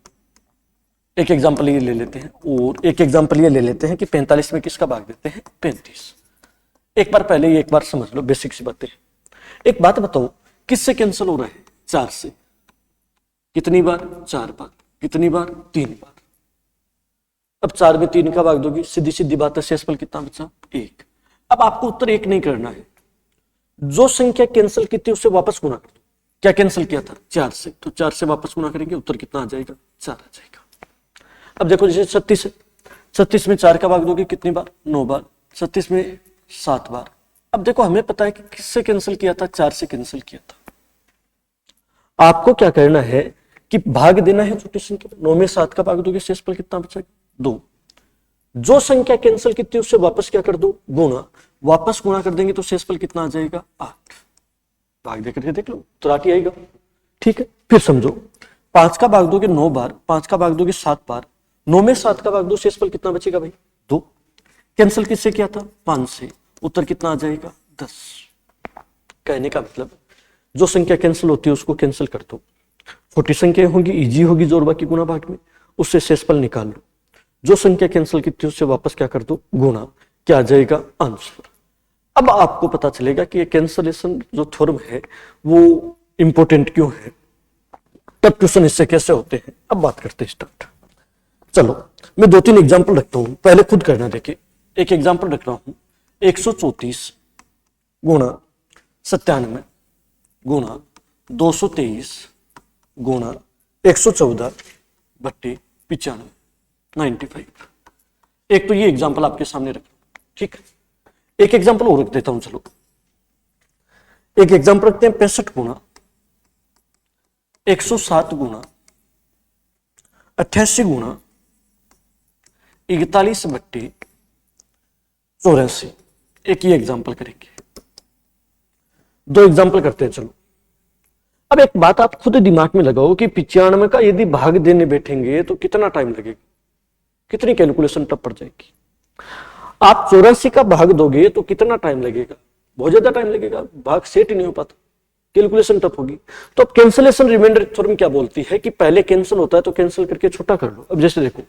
एक एग्जांपल ये ले लेते हैं, और एक एग्जांपल ये ले लेते हैं कि 45 में किसका भाग देते हैं? 35। एक बार पहले ये एक बार समझ लो, बेसिक सी बातें। एक बात बताओ, किससे कैंसिल हो रहा है? 4 से। कितनी बार? 4 बार। कितनी बार? 3 बार। अब 4 में 3 का भाग दोगी, सीधी सीधी बात है, शेषफल कितना बचा? 1। अब आपको उत्तर 1 नहीं करना है, जो संख्या कैंसिल की थी उससे वापस गुना कर दो। क्या कैंसिल किया था? 4 से, तो 4 से वापस गुना करेंगे, उत्तर कितना आ जाएगा? 4 आ जाएगा। अब देखो जैसे 36 है, 36 में 4 का भाग दोगे कितनी बार? 9 बार। 36 में 7 बार। अब देखो हमें पता है कि किससे कैंसिल किया था? 4 से कैंसिल किया था। आपको क्या करना है कि भाग देना है छोटी संख्या। 9 में 7 का भाग दोगे, शेषफल कितना बचेगा? 2। जो संख्या कैंसिल की थी उससे वापस क्या कर दो? गुणा। वापस गुणा कर देंगे तो शेषफल कितना आ जाएगा? 8। भाग दे करके देख लो, तो 8 ही आएगा। ठीक है, फिर समझो, 5 का भाग दोगे 9 बार, 5 का भाग दोगे 7 बार, 9 में 7 का भाग दो, शेषफल कितना बचेगा भाई? 2। कैंसिल किससे किया था? 5 से। उत्तर कितना आ जाएगा? 10। कहने का मतलब जो संख्या कैंसिल होती है उसको कैंसिल कर दो, छोटी संख्या होगी इजी होगी जोड़वा की गुणा भाग में, उससे शेषफल निकाल लो। जो संख्या कैंसिल की थी उससे वापस क्या कर दो? गुणा। क्या आ जाएगा? आंसर। अब आपको पता चलेगा कि ये कैंसलेशन जो थ्योरम है वो इंपॉर्टेंट क्यों है, तब क्वेश्चन इससे कैसे होते हैं। अब बात करते हैं स्टार्ट। चलो मैं 2-3 एग्जांपल रखता हूं, पहले खुद करना। देखिए एक एग्जांपल रख रहा हूं, 134 गुणा 97 गुणा 223 गुणा 114 बट्टे 95 95। एक तो ये एग्जांपल आपके सामने रख, ठीक है। एक एग्जांपल और रख देता हूं, चलो एक एग्जांपल रखते हैं, 65 गुणा 107 गुणा 88 गुणा 41 बट्टे 84। एक ही एग्जांपल करेंगे, 2 एग्जांपल करते हैं। चलो अब एक बात आप खुद दिमाग में लगाओ कि 95 का यदि भाग देने बैठेंगे तो कितना टाइम लगेगा, कितनी कैलकुलेशन टफ पड़ जाएगी। आप 84 का भाग दोगे तो कितना टाइम लगेगा? बहुत ज्यादा टाइम लगेगा, भाग सेट ही नहीं हो पाता, कैलकुलेशन टफ होगी। तो अब कैंसिलेशन रिमाइंडर थ्योरम क्या बोलती है कि पहले कैंसिल होता है तो कैंसिल करके छोटा कर लो। अब जैसे देखो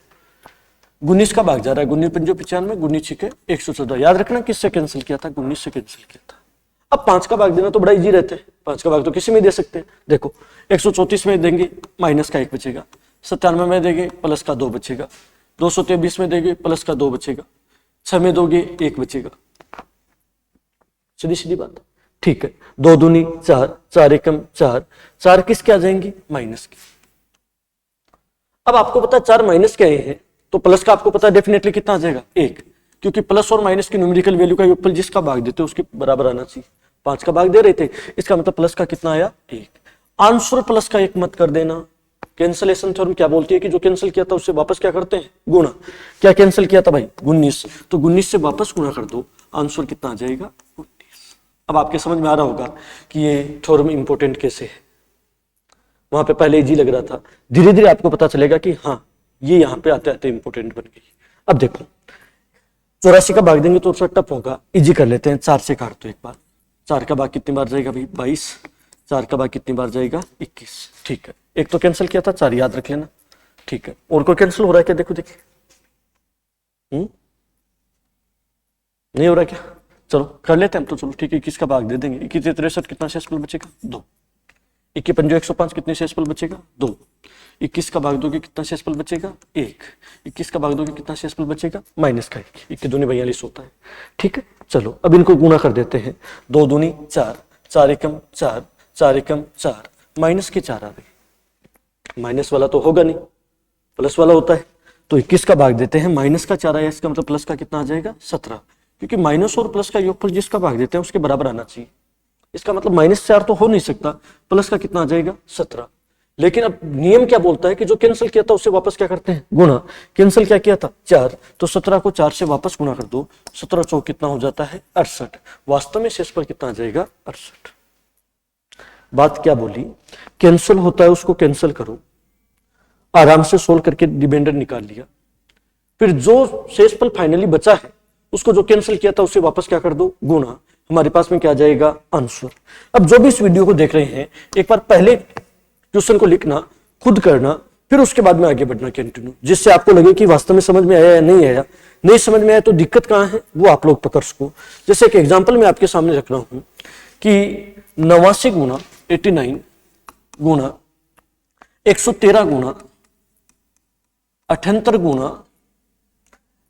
19 का भाग जा रहा है, 19 पंजो 95, 19 छिके 114। याद रखना किससे कैंसिल किया था? 19 से कैंसिल किया था। अब 5 का भाग देना तो बड़ा इजी रहता है, 5 का भाग तो किसी में दे सकते हैं। देखो 134 में देंगे माइनस का 1 बचेगा, 97 में देंगे प्लस का 2 बचेगा, 223 में देंगे प्लस का 2 बचेगा, 6 में दोगे 1 बचेगा। सीधी सीधी बात, ठीक है। 2 दूनी 4, 4 एकम 4, 4 किसके आ जाएंगे? माइनस के। अब आपको पता 4 माइनस के आए हैं तो प्लस का आपको पता डेफिनेटली कितना आ जाएगा? 1, क्योंकि प्लस और माइनस की न्यूमेरिकल वैल्यू का योगफल जिसका भाग देते उसके बराबर आना चाहिए। 5 का भाग दे रहे थे, इसका मतलब प्लस का कितना आया? 1। आंसर प्लस का 1 मत कर देना। कैंसलेशन थ्योरम क्या बोलती है कि जो कैंसिल किया था उससे वापस क्या करते हैं? गुणा। क्या कैंसिल किया था भाई? 19, तो 19 से वापस गुणा कर दो, आंसर कितना आ जाएगा? 19। अब आपके समझ में आ रहा होगा कि ये थ्योरम इंपॉर्टेंट कैसे है। वहां पे पहले इजी लग रहा था, धीरे धीरे आपको पता चलेगा कि हाँ ये यहाँ पे आते आते इंपॉर्टेंट बन गई। अब देखो 84 का भाग देंगे तो टफ होगा, इजी कर लेते हैं। 4 से काट दो एक बार, 4 का भाग कितनी बार जाएगा भाई? 22। 4 का भाग कितनी बार जाएगा? 21। ठीक है, एक तो कैंसिल किया था 4, याद रख लेना। ठीक है, और कोई कैंसिल हो रहा है क्या? देखो देखिए, नहीं हो रहा क्या? चलो कर लेते हैं हम तो। चलो ठीक है, 21 का भाग दे देंगे। 21 से 63 कितना शेषफल बचेगा? 2। 21 पंजो 105 कितने शेषफल बचेगा? 2। 21 का भाग दोगे कितना शेषफल बचेगा? 1। 21 का भाग दोगे कितना शेषफल बचेगा? माइनस का 1। 1 दूनी 42 होता है। ठीक है, चलो अब इनको गुणा कर देते हैं। 2 दूनी 4, 4 एकम 4, 4 एकम 4, माइनस के 4 आ गए। माइनस वाला तो होगा नहीं, प्लस वाला होता है, तो 21 का भाग देते हैं, माइनस का 4 आया, इसका मतलब प्लस का कितना आ जाएगा? 17, क्योंकि माइनस और प्लस का योगफल जिसका भाग देते हैं उसके बराबर आना चाहिए। इसका मतलब -4 तो हो नहीं सकता, प्लस का कितना आ जाएगा? 17। लेकिन अब नियम क्या बोलता है कि जो कैंसिल किया था उससे वापस क्या करते हैं, गुणा। कैंसिल क्या किया था, 4, तो 17 को 4 से वापस गुणा कर दो, 17 चौक कितना हो जाता है, 68। वास्तव में शेषफल कितना आ जाएगा, 68। बात क्या बोली, कैंसिल होता है उसको कैंसिल करो, आराम से सोल्व करके रिमाइंडर निकाल लिया, फिर जो शेषफल फाइनली बचा है उसको जो कैंसिल किया था उससे वापस क्या कर दो, गुणा। हमारे पास में क्या आ जाएगा, आंसर। अब जो भी इस वीडियो को देख रहे हैं एक बार पहले क्वेश्चन को लिखना, खुद करना, फिर उसके बाद में आगे बढ़ना कंटिन्यू, जिससे आपको लगे कि वास्तव में समझ में आया या नहीं आया। नहीं समझ में आया तो दिक्कत कहां है वो आप लोग पकड़ सको। जैसे एक एग्जांपल मैं आपके सामने रख रहा हूं कि 89 गुना 89 गुना 113 गुना 78 गुना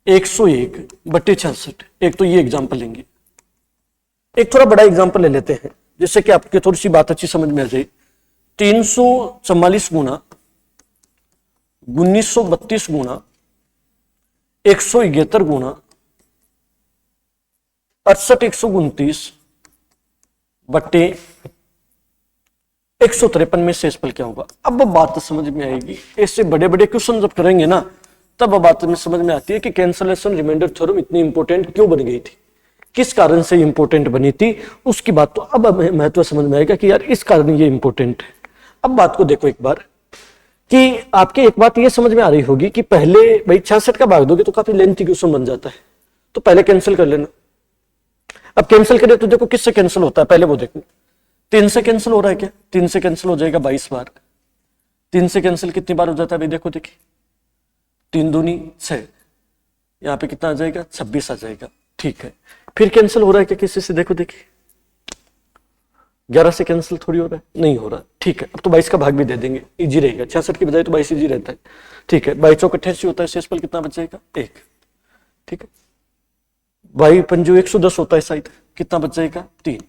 101 बट्टे 66। एक तो ये एग्जांपल लेंगे, एक थोड़ा बड़ा एग्जांपल ले लेते हैं जिससे कि आपकी थोड़ी सी बात अच्छी समझ में आ जाए। 344 गुना 1932 गुना 171 गुना 68 129 बट्टे 153 में शेषफल क्या होगा। अब बात समझ में आएगी। ऐसे बड़े बड़े क्वेश्चन जब करेंगे ना तब बात में समझ में आती है कि कैंसलेशन रिमाइंडर थ्योरम इतनी इंपॉर्टेंट क्यों बन गई थी, किस कारण से इंपॉर्टेंट बनी थी, उसकी बात तो अब महत्व समझ में आएगा कि यार इस कारण ये इंपॉर्टेंट है। अब बात को देखो एक बार कि आपके एक बात ये समझ में आ रही होगी कि पहले भाई 66 का भाग दोगे तो काफी लेंथी क्वेश्चन बन जाता है, तो पहले कैंसिल कर लेना। अब कैंसिल करें तो देखो किससे कैंसिल होता है, पहले वो देखो 3 से कैंसिल हो रहा है क्या, 3 से कैंसिल हो जाएगा 22 बार। 3 से कैंसिल कितनी बार हो जाता है भाई, देखो देखिए 3 दूनी 6, यहाँ पे कितना आ जाएगा 26 आ जाएगा। ठीक है, फिर कैंसिल हो रहा है क्या किसी से, देखो देखिए 11 से कैंसिल थोड़ी हो रहा है, नहीं हो रहा। ठीक है, अब तो 22 का भाग भी दे देंगे, इजी रहेगा। 66 की बजाय तो 22 इजी रहता है। ठीक है, 22 चौक 88 होता है, शेषफल कितना बच जाएगा 1। ठीक है, 22 पंजू 110 होता है शायद, कितना बच जाएगा 3।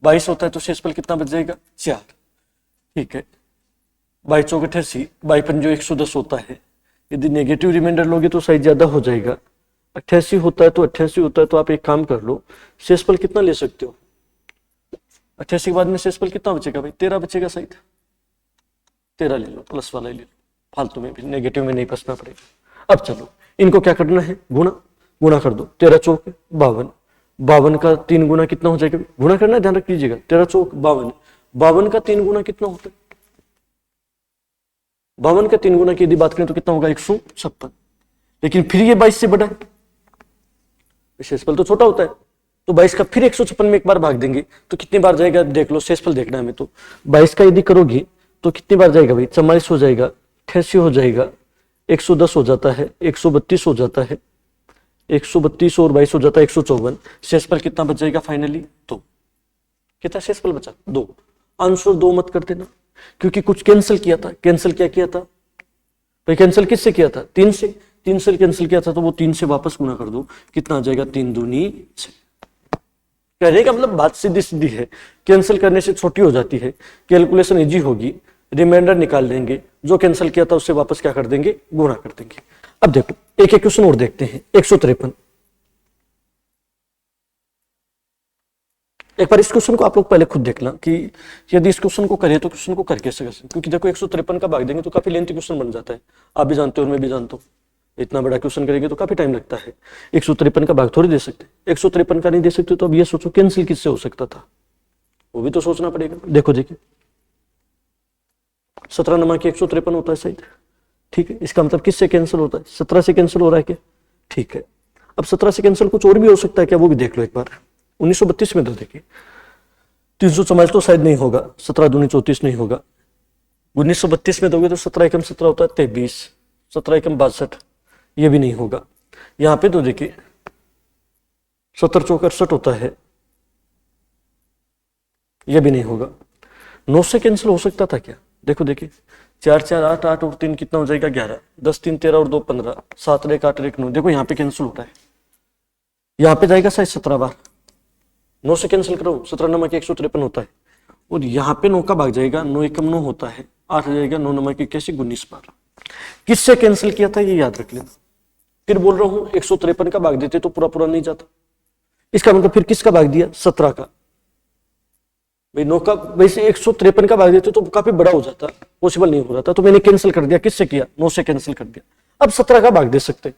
22 होता है तो शेषफल कितना बच जाएगा 4। ठीक है, 22 चौक 88, 22 पंजू 110 होता है। यदि नेगेटिव रिमाइंडर लोगे तो शायद ज्यादा हो जाएगा। 88 होता है तो 88 होता है तो आप एक काम कर लो, शेषफल कितना ले सकते हो, 88 के बाद में शेषफल कितना बचेगा भाई, 13 बचेगा शायद। 13 ले लो, प्लस वाला ले लो, फालतू में भी नेगेटिव में नहीं फंसना पड़ेगा। अब चलो इनको क्या करना है, गुणा। गुणा कर दो, 13 चौक 52, 52 का 3 गुना कितना हो जाएगा, गुणा करना है, ध्यान रख लीजिएगा। 13 चौक 52, 52 का 3 गुना कितना होता है, 52 का 3 गुना की यदि बात करें तो कितना होगा 156। लेकिन फिर ये 22 से बड़ा है, शेषफल तो छोटा होता है, तो 22 का फिर 156 में एक बार भाग देंगे तो कितनी बार जाएगा देख लो, शेषफल देखना है हमें। तो 22 का यदि करोगे तो कितनी बार जाएगा भाई, 44 हो जाएगा, 88 हो जाएगा, 110 हो जाता है, 132 हो जाता है, 132 और 22 हो जाता है 154। शेषफल कितना बच जाएगा फाइनली 2। कितना शेषफल बचा 2। आंसर 2 मत कर देना क्योंकि कुछ कैंसिल किया था। कैंसिल क्या किया था भाई, कैंसिल किससे किया था, 3 से। 3 से कैंसिल किया था तो वो 3 से वापस गुना कर दो, कितना आ जाएगा 3 दूनी 6। कहने का मतलब बात सीधी सीधी है, कैंसिल करने से छोटी हो जाती है, कैलकुलेशन इजी होगी, रिमाइंडर निकाल देंगे, जो कैंसिल किया था उससे वापस क्या कर देंगे, गुणा कर देंगे। अब देखो एक एक क्वेश्चन और देखते हैं। 153, एक बार इस क्वेश्चन को आप लोग पहले खुद देखना कि यदि इस क्वेश्चन को करें तो क्वेश्चन को करके कैसे, क्योंकि देखो 153 का भाग देंगे तो काफी लेंथी क्वेश्चन बन जाता है, आप भी जानते हो और मैं भी जानता हूँ। इतना बड़ा क्वेश्चन करेंगे तो काफी टाइम लगता है। 153 का भाग थोड़ी दे सकते, 153 का नहीं दे सकते तो अब ये सोचो कैंसिल किससे हो सकता था, वो भी तो सोचना पड़ेगा। देखो देखिए 17 नमा की 153 होता है शायद। ठीक है, इसका मतलब किससे कैंसिल होता है, 17 से कैंसिल हो रहा है क्या। ठीक है, अब 17 से कैंसिल कुछ और भी हो सकता है क्या, वो भी देख लो एक बार। 1932 में तो देखिए 344 तो शायद नहीं होगा, 17 दूनी 34 नहीं होगा। 1932 में दोगे तो 17 एकम 17 होता है 23, 17 एकम 62, ये भी नहीं होगा। यहां पे तो देखिए 17 चौक 68 होता है, ये भी नहीं होगा। 9 से कैंसिल हो सकता था क्या, देखो देखिए 4 4 8 8 और 3 कितना हो जाएगा 11, 10 3 13 और 2 15, 7 1 8 1 9। देखो यहाँ पे कैंसिल होता है, यहाँ पे जाएगा शायद 17 बार। 9 से कैंसिल करो, 17 नमा के 153 होता है, और यहाँ पे 9 का भाग जाएगा, 9 एकम 9 होता है, 8 जाएगा, 9 नमा की 19 बार। किससे कैंसिल किया था ये याद रख लेना। फिर बोल रहा हूं 153 का भाग देते तो पूरा पूरा नहीं जाता, इसका मतलब फिर किसका भाग दिया 17 का, भाई 9 का वैसे 153 का भाग देते तो काफी बड़ा हो जाता, पॉसिबल नहीं हो रहा था, तो मैंने कैंसिल कर दिया। किससे किया? 9 से कैंसिल कर दिया। अब 17 का भाग दे सकते हैं।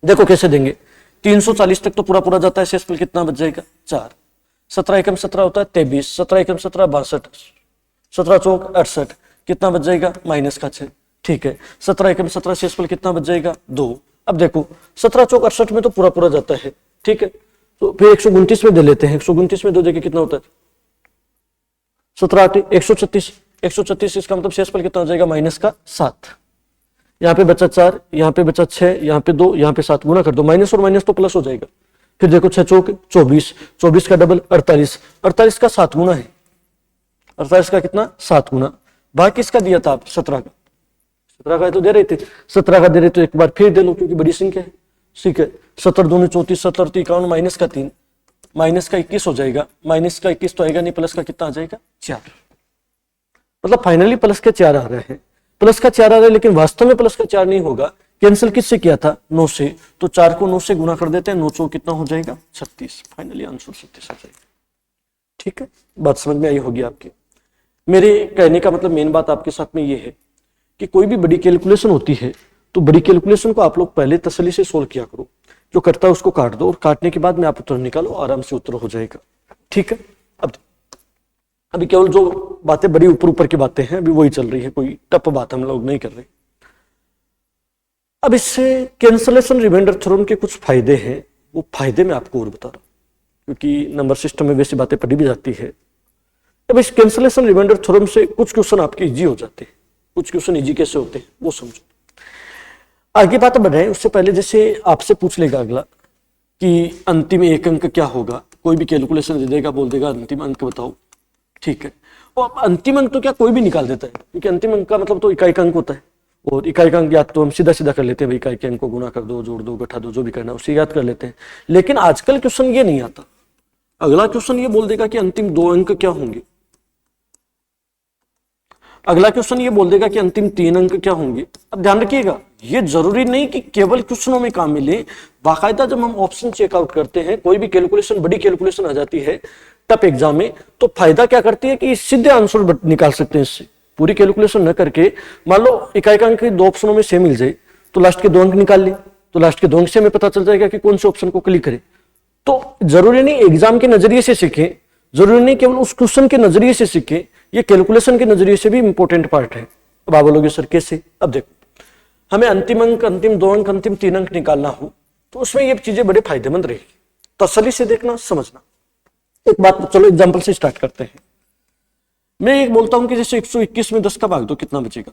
देखो कैसे देंगे, 340 तक तो पूरा पूरा जाता है, शेषफल कितना बच जाएगा? 4। 17 एकम 17 होता है 23, 17 एकम 17 62, 17 चौक 68, कितना बच जाएगा? माइनस का 6। ठीक है, 17 एकम 17 शेषफल कितना बच जाएगा? 2। अब देखो 17 चौक 68 में तो पूरा पूरा जाता है, ठीक है, तो फिर 129 में दे लेते हैं। 129 में 2 जगह कितना होता है? 17 8 136, 136 इसका मतलब शेषफल कितना हो जाएगा? माइनस का 7। यहाँ पे बचा 4, यहाँ पे बचा 6, यहाँ पे 2, यहाँ पे 7, गुना कर दो, माइनस और माइनस तो प्लस हो जाएगा। फिर देखो 6 चौक 24, 24 का डबल 48, 48 का 7 गुना है, 48 का कितना? 7 गुना। भाग किसका दिया था आप? 17 का। 17 का तो दे रहे थे, 17 का दे रहे तो एक बार फिर दे लो क्योंकि बड़ी संख्या है। ठीक है, 17 दूनी 34, 17 51, माइनस का 3, माइनस का 21 हो जाएगा। माइनस का 21 तो आएगा नहीं, प्लस का कितना आ जाएगा? 4। मतलब फाइनली प्लस के 4 आ रहे हैं, प्लस का 4 आ रहा है, लेकिन वास्तव में प्लस का 4 नहीं होगा। कैंसिल किससे किया था? 9 से, तो 4 को 9 से गुना कर देते हैं, 9 चौक कितना हो जाएगा? 36। फाइनली आंसर 36 हो जाएगा। ठीक है, बात समझ में आई होगी आपकी। मेरे कहने का मतलब मेन बात आपके साथ में ये है कि कोई भी बड़ी कैलकुलेशन होती है तो बड़ी कैलकुलेशन को आप लोग पहले तसल्ली से सोल्व किया करो। जो करता है उसको काट दो और काटने के बाद में आप उत्तर निकालो, आराम से उत्तर हो जाएगा। ठीक है, अब अभी केवल जो बातें बड़ी ऊपर ऊपर की बातें हैं अभी वही चल रही है, कोई टफ बात हम लोग नहीं कर रहे। अब इससे कैंसलेशन रिमाइंडर थ्योरम के कुछ फायदे हैं, वो फायदे मैं आपको और बता रहा हूं क्योंकि नंबर सिस्टम में वैसी बातें पढ़ी भी जाती है। अब इस कैंसलेशन रिमाइंडर थ्योरम से कुछ क्वेश्चन आपके इजी हो जाते हैं। कुछ क्वेश्चन इजी कैसे होते हैं वो समझो। आगे बात बढ़ाएं उससे पहले जैसे आपसे पूछ लेगा अगला कि अंतिम एक अंक क्या होगा, कोई भी कैलकुलेशन दे देगा, बोल देगा अंतिम अंक बताओ। ठीक है, और अंतिम अंक तो क्या कोई भी निकाल देता है क्योंकि अंतिम अंक का मतलब तो इकाई का अंक होता है, और इकाई का अंक याद तो हम सीधा सीधा कर लेते हैं, भाई इकाई के अंक को गुना कर दो, जोड़ दो, घटा दो, जो भी करना है उसे याद कर लेते हैं। लेकिन आजकल क्वेश्चन ये नहीं आता। अगला क्वेश्चन ये बोल देगा कि अंतिम 2 अंक क्या होंगे, अगला क्वेश्चन ये बोल देगा कि अंतिम 3 अंक क्या होंगे। अब ध्यान रखिएगा, ये जरूरी नहीं कि केवल क्वेश्चनों में काम मिले, बाकायदा जब हम ऑप्शन चेकआउट करते हैं, कोई भी कैलकुलेशन बड़ी कैलकुलेशन आ जाती है टफ एग्जाम में, तो फायदा क्या करती है कि सीधे आंसर निकाल सकते हैं इससे, पूरी कैलकुलेशन न करके। मान लो इकाई का अंक 2 ऑप्शनों में से मिल जाए तो लास्ट के 2 अंक निकाल ले, तो लास्ट के 2 अंक से हमें पता चल जाएगा कि कौन से ऑप्शन को क्लिक करें। तो जरूरी नहीं एग्जाम के नजरिए से सीखें, जरूरी नहीं केवल उस क्वेश्चन के नजरिए से सीखें, ये कैलकुलेशन के नजरिए से भी इंपॉर्टेंट पार्ट है। अब आप बोलोगे सर कैसे? अब देखो, हमें अंतिम अंक, अंतिम 2 अंक, अंतिम 3 अंक निकालना हो तो उसमें ये चीजें बड़े फायदेमंद रहेगी। तसल्ली से देखना, समझना। एक बात चलो एग्जांपल से स्टार्ट करते हैं। मैं एक बोलता हूं कि जैसे 121 में 10 का भाग दो कितना बचेगा,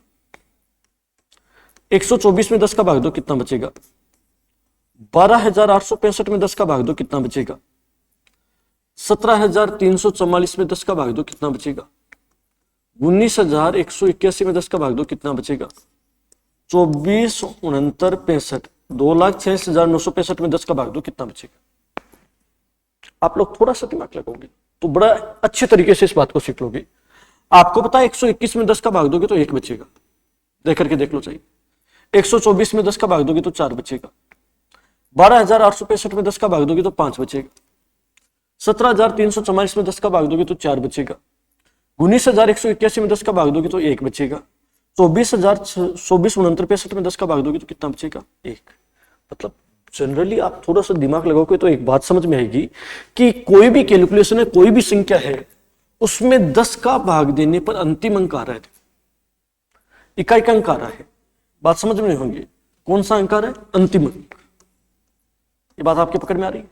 124 में 10 का भाग दो कितना बचेगा, 12,865 में 10 का भाग दो कितना बचेगा, 17,344 में 10 का भाग दो कितना बचेगा, 19,181 में 10 का भाग दो कितना बचेगा, 24 69 65, 2,86,965 में 10 का भाग दो कितना बचेगा। आप लोग थोड़ा सा दिमाग लगाओगे तो बड़ा अच्छे तरीके से इस बात को सीख लोगे। आपको पता है 121 में 10 का भाग दोगे तो 1 बचेगा, देख करके देख लो चाहिए। 124 में 10 का भाग दोगे तो 4 बचेगा, 12,865 में 10 का भाग दोगे तो 5 बचेगा, 17,344 में 10 का भाग दोगे तो 4 बचेगा, 19,181 में 10 का भाग दोगे तो 1 बचेगा, 24,024 69 65 में 10 का भाग दोगे तो कितना बचेगा, 1। मतलब जनरली आप थोड़ा सा दिमाग लगाओगे तो एक बात समझ में आएगी कि कोई भी कैलकुलेशन है, कोई भी संख्या है, उसमें 10 का भाग देने पर अंतिम अंक आ रहा है, इकाई का अंक आ रहा है। बात समझ में नहीं होंगी, कौन सा अंक आ रहा है, अंतिम अंक। ये बात आपके पकड़ में आ रही है?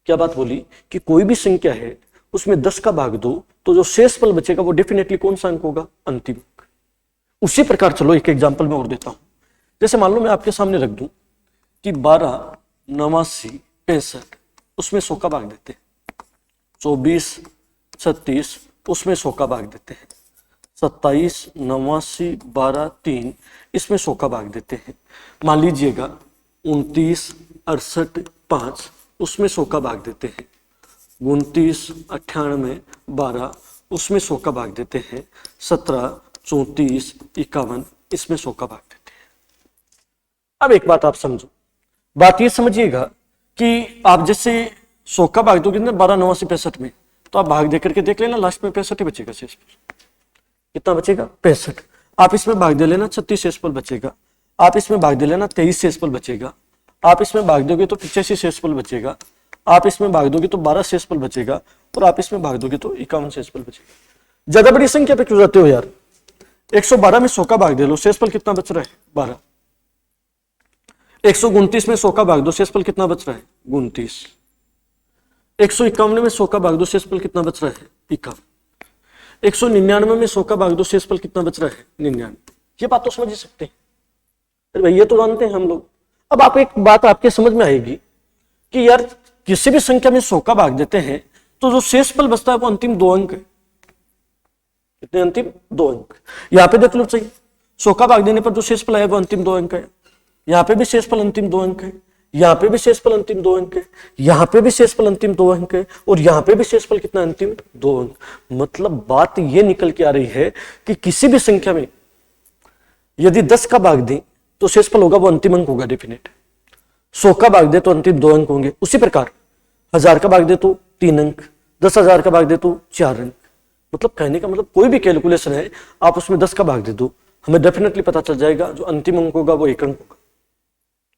क्या बात बोली कि कोई भी संख्या है उसमें 10 का भाग दो तो जो शेषफल बचेगा वो डेफिनेटली कौन सा अंक होगा, अंतिम अंक। उसी प्रकार चलो एक एग्जांपल मैं और देता हूं। जैसे मान लो मैं आपके सामने रख दूं कि 12 89 65 उसमें 100 का भाग देते हैं, 24 36 उसमें 100 का भाग देते हैं, 27 89 12 3 इसमें 100 का भाग देते हैं। मान लीजिएगा 29 68 5 उसमें 100 का भाग देते हैं, 29 98 12 उसमें 100 का भाग देते हैं, 17 34 51 इसमें 100 का भाग देते हैं। अब एक बात आप समझो, बात ये समझिएगा कि आप जैसे 100 का भाग दोगे ना 12 89 65 में, तो आप भाग दे करके देख लेना, लास्ट में 65 ही बचेगा शेषफल। कितना बचेगा? 65। आप इसमें भाग दे लेना, 36 शेषफल बचेगा। आप इसमें भाग दे लेना, 23 शेषफल बचेगा। आप इसमें भाग दोगे तो 85 शेषफल बचेगा। आप इसमें भाग दोगे तो 12 शेषफल बचेगा। और आप इसमें भाग दोगे तो 51 शेषफल बचेगा। ज्यादा बड़ी संख्या पे क्यों जाते हो यार? 112 में 100 का भाग दे लो, शेषफल कितना बच रहा है? 12। 129 में 100 का भाग दो, शेषफल कितना बच रहा है? 29। 151 में 100 का भाग दो, शेषफल कितना बच रहा है? 51। 199 में 100 का भाग दो, शेषफल कितना बच रहा है? 99। ये बात तो समझ ही सकते हैं। अरे भाई ये तो जानते हैं हम लोग। अब आप एक बात आपके समझ में आएगी कि यार किसी भी संख्या में 100 का भाग देते हैं तो जो शेषफल बचता है वो अंतिम 2 अंक है। कितने? अंतिम 2 अंक। यहां पे देख लो सही, 100 का भाग देने पर जो शेषफल आया वो अंतिम 2 अंक है। यहाँ पे भी शेषफल अंतिम 2 अंक है, यहाँ पे भी शेषफल अंतिम 2 अंक है, यहाँ पे भी शेषफल अंतिम 2 अंक है, और यहाँ पे भी शेषफल कितना? अंतिम 2 अंक। मतलब बात ये निकल के आ रही है कि किसी भी संख्या में यदि 10 का भाग दें तो शेषफल होगा वो अंतिम अंक होगा डेफिनेट। 100 का भाग दे तो अंतिम 2 अंक होंगे। उसी प्रकार 1000 का भाग दे तो 3 अंक, 10,000 का भाग दे तो 4 अंक। मतलब कहने का मतलब कोई भी कैलकुलेशन है आप उसमें 10 का भाग दे दो, हमें डेफिनेटली पता चल जाएगा जो अंतिम अंक होगा वो 1 अंक होगा।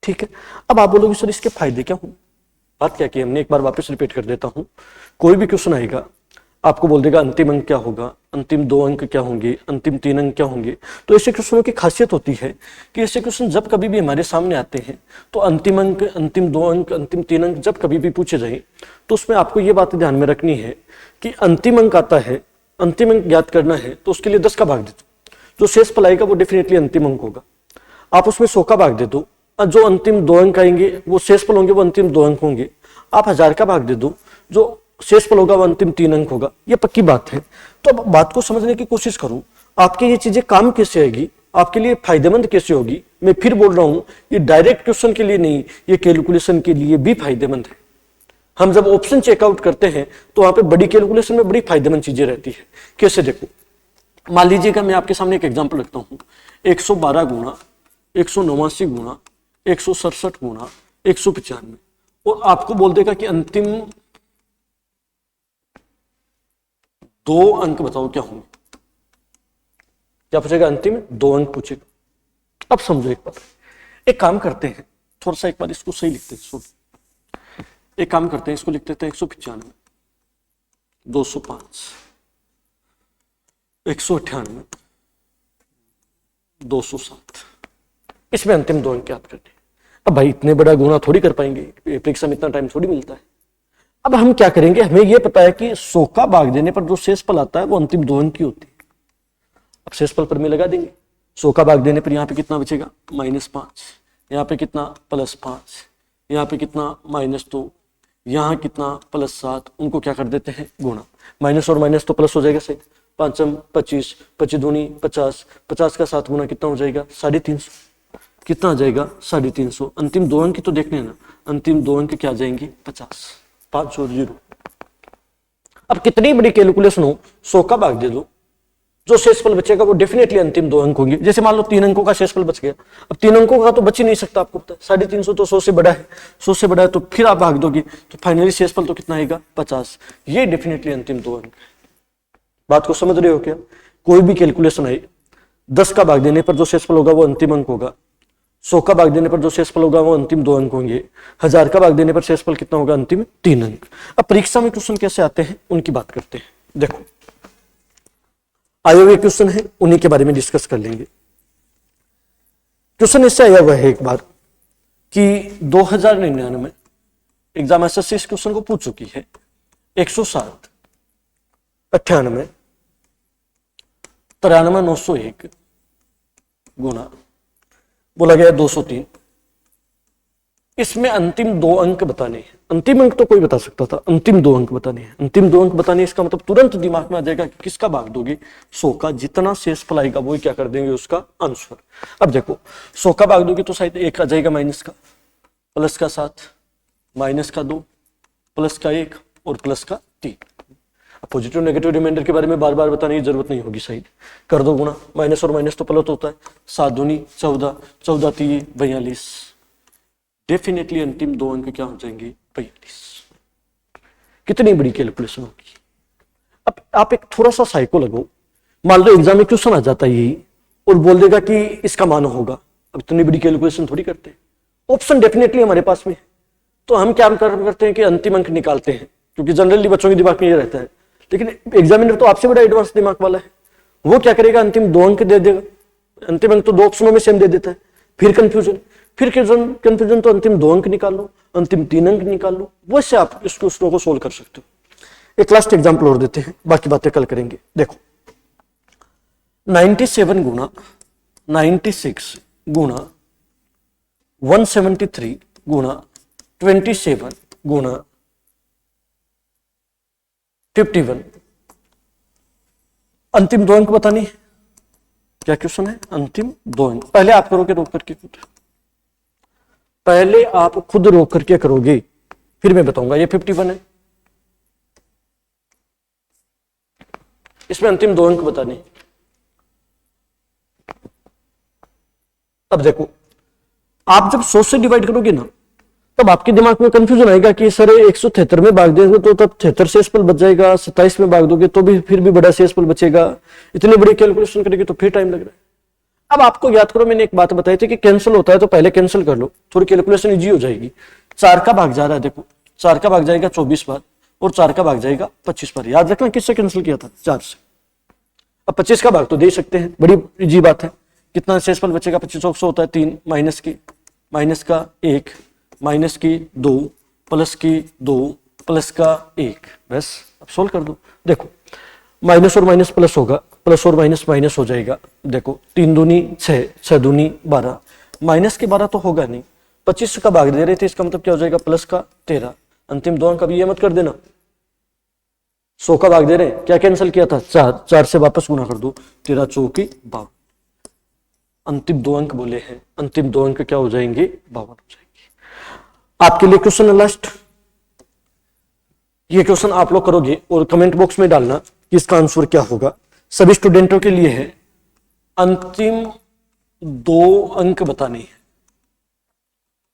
ठीक है। अब आप बोलोगे सर इसके फायदे क्या होंगे? बात क्या की हमने, एक बार वापस रिपीट कर देता हूं। कोई भी क्वेश्चन आएगा आपको बोल देगा अंतिम अंक क्या होगा, अंतिम 2 अंक क्या होंगे, अंतिम 3 अंक क्या होंगे। तो ऐसे क्वेश्चनों की खासियत होती है कि ऐसे क्वेश्चन जब कभी भी हमारे सामने आते हैं तो अंतिम अंक, अंतिम 2 अंक, अंतिम 3 अंक जब कभी भी पूछे जाए तो उसमें आपको ये बात ध्यान में रखनी है कि अंतिम अंक आता है, अंतिम अंक ज्ञात करना है तो उसके लिए 10 का भाग दे दो, जो शेषफल आएगा वो डेफिनेटली अंतिम अंक होगा। आप उसमें 100 का भाग दे दो, जो अंतिम 2 अंक आएंगे वो शेषफल होंगे वो अंतिम 2 अंक होंगे। आप 1000 का भाग दे दो, जो शेषफल होगा वो अंतिम 3 अंक होगा। ये पक्की बात है। तो अब बात को समझने की कोशिश करूं, आपके ये चीजें काम कैसे आएगी, आपके लिए फायदेमंद कैसे होगी। मैं फिर बोल रहा हूं, ये डायरेक्ट क्वेश्चन के लिए नहीं, ये कैलकुलेशन के लिए भी फायदेमंद है। हम जब ऑप्शन चेकआउट करते हैं तो वहां पे बड़ी कैलकुलेशन में बड़ी फायदेमंद चीजें रहती है। कैसे? देखो, मान लीजिएगा मैं आपके सामने एक एग्जाम्पल रखता हूँ, 112 गुणा 189 गुणा 167 गुणा 195, और आपको बोल देगा कि अंतिम 2 अंक बताओ क्या होंगे। क्या पूछेगा? अंतिम 2 अंक पूछेगा। अब समझो एक बार, एक काम करते हैं, थोड़ा सा एक बार इसको सही लिखते हैं। एक काम करते हैं, इसको लिख देते हैं 195, 205, 198, 207। इसमें अंतिम 2 अंक याद करने। अब भाई इतने बड़ा गुणा थोड़ी कर पाएंगे, परीक्षा में इतना टाइम थोड़ी मिलता है। अब हम क्या करेंगे, हमें यह पता है कि 100 का भाग देने पर जो शेषफल आता है वो अंतिम 2 अंक की होती है। अब शेषफल पर में लगा देंगे, 100 का भाग देने पर यहाँ पे कितना बचेगा? -5, यहाँ पे कितना? +5, यहाँ पे कितना? -2, यहाँ कितना? +7। उनको क्या कर देते हैं? गुणा। माइनस और माइनस तो प्लस हो जाएगा सही। 5 25, 25 दूनी 50, 50 का 7 गुना कितना हो जाएगा? 350। कितना आ जाएगा? 350। अंतिम 2 अंक तो देखने हैं ना, अंतिम 2 अंक क्या जाएंगे? 50, 5 और 0। अब कितनी बड़ी कैलकुलेशन हो, 100 का भाग दे दो, जो शेषफल बचेगा वो डेफिनेटली अंतिम 2 अंक होंगे। जैसे मान लो 3 अंकों का शेषफल बच गया, अब 3 अंकों का तो बच ही नहीं सकता, आपको पता है 350 तो 100 से बड़ा है, 100 से बड़ा है, तो फिर आप भाग दोगे तो फाइनली शेषफल तो कितना आएगा? 50। ये डेफिनेटली अंतिम 2 अंक। बात को समझ रहे हो क्या? कोई भी कैलकुलेशन है, 10 का भाग देने पर जो शेषफल होगा वो अंतिम अंक होगा, 100 का भाग देने पर जो शेषफल होगा वो अंतिम 2 अंक होंगे, 1000 का भाग देने पर शेषफल कितना होगा? अंतिम 3 अंक। अब परीक्षा में क्वेश्चन कैसे आते हैं उनकी बात करते हैं। देखो, आए हुए क्वेश्चन है, उन्हीं के बारे में डिस्कस कर लेंगे। क्वेश्चन इससे आया हुआ है एक बार कि 2099 एग्जाम एसएससी इस क्वेश्चन को पूछ चुकी है। 107, 98, 93, 901 गुना बोला गया 203। इसमें अंतिम 2 अंक बताने हैं। अंतिम अंक तो कोई बता सकता था, अंतिम 2 अंक बताने हैं। अंतिम 2 अंक बताने, इसका मतलब तुरंत दिमाग में आ जाएगा कि किसका भाग दोगे? 100 का। जितना शेषफल आएगा वही क्या कर देंगे? उसका आंसर। अब देखो, 100 का भाग दोगे तो शायद 1 आ जाएगा माइनस का, प्लस का 7, माइनस का 2, प्लस का 1 और प्लस का 3। पॉजिटिव नेगेटिव रिमाइंडर के बारे में बार बार बताने की जरूरत नहीं होगी। सही कर दो गुणा, माइनस और माइनस तो प्लस होता है। 7 दूनी 14, 14 3 42। डेफिनेटली अंतिम 2 अंक क्या हो जाएंगे? 42। कितनी बड़ी कैलकुलेशन होगी। अब आप एक थोड़ा सा साइको लगो, मान लो एग्जाम में क्वेश्चन आ जाता है यही और बोल देगा कि इसका मान होगा, अब इतनी बड़ी कैलकुलेशन थोड़ी करते हैं, ऑप्शन डेफिनेटली हमारे पास में है, तो हम क्या करते हैं कि अंतिम अंक निकालते हैं, क्योंकि जनरली बच्चों के दिमाग में ये रहता है। लेकिन एग्जामिनर तो आपसे बड़ा एडवांस दिमाग वाला है, वो क्या करेगा, अंतिम 2 अंक दे देगा, अंतिम अंक तो 2 ऑप्शनों में सेम दे देता है, फिर कंफ्यूजन तो अंतिम 2 अंक निकाल लो, अंतिम 3 अंक निकाल लो, वैसे आप इस क्वेश्चनों को सोल्व कर सकते हो। एक लास्ट एग्जाम्पल और देते हैं, बाकी बातें कल करेंगे। देखो 97 गुना 96 गुना 173 गुना 27 गुना 51, अंतिम 2 अंक बतानी है। क्या क्वेश्चन है, अंतिम 2 अंक। पहले आप करोगे रोक करके खुद, पहले आप खुद रोक करके करोगे, फिर मैं बताऊंगा। ये 51 है, इसमें अंतिम 2 अंक बताने। अब देखो, आप जब 100 से डिवाइड करोगे ना, तब आपके दिमाग में कंफ्यूजन आएगा कि सर 173 में भाग देंगे तो तब 73 शेषफल बच जाएगा, 27 में भाग दोगे तो भी फिर भी बड़ा शेषफल बचेगा, इतनी बड़ी कैलकुलेशन करेगी तो फिर टाइम लग रहा है। अब आपको याद करो, मैंने एक बात बताई थी कि कैंसिल होता है तो पहले कैंसिल कर लो, थोड़ी कैलकुलेशन इजी हो जाएगी। 4 का भाग जा रहा है, देखो 4 का भाग जाएगा 24 बार और 4 का भाग जाएगा 25 बार। याद रखना किससे कैंसिल किया था, 4 से। अब 25 का भाग तो दे सकते हैं, बड़ी इजी बात है। कितना शेषफल बचेगा, 25 100 होता है 3, माइनस का 1, माइनस की 2, प्लस की 2, प्लस का 1, बस अब सोल्व कर दो। देखो माइनस और माइनस प्लस होगा, प्लस और माइनस माइनस हो जाएगा। देखो 3 दूनी 6, 6 दूनी 12, माइनस के 12 तो होगा नहीं, 25 का भाग दे रहे थे, इसका मतलब क्या हो जाएगा, प्लस का 13। अंतिम 2 अंक, अभी ये मत कर देना, 100 का भाग दे रहे, क्या कैंसिल किया था, 4, 4 से वापस गुना कर दो, 13 चौकी 52। अंतिम 2 अंक बोले हैं, अंतिम 2 अंक क्या हो जाएंगे, 52 हो जाएंगे। आपके लिए क्वेश्चन है लास्ट, ये क्वेश्चन आप लोग करोगे और कमेंट बॉक्स में डालना कि इसका आंसर क्या होगा। सभी स्टूडेंटों के लिए है, अंतिम 2 अंक बताने हैं,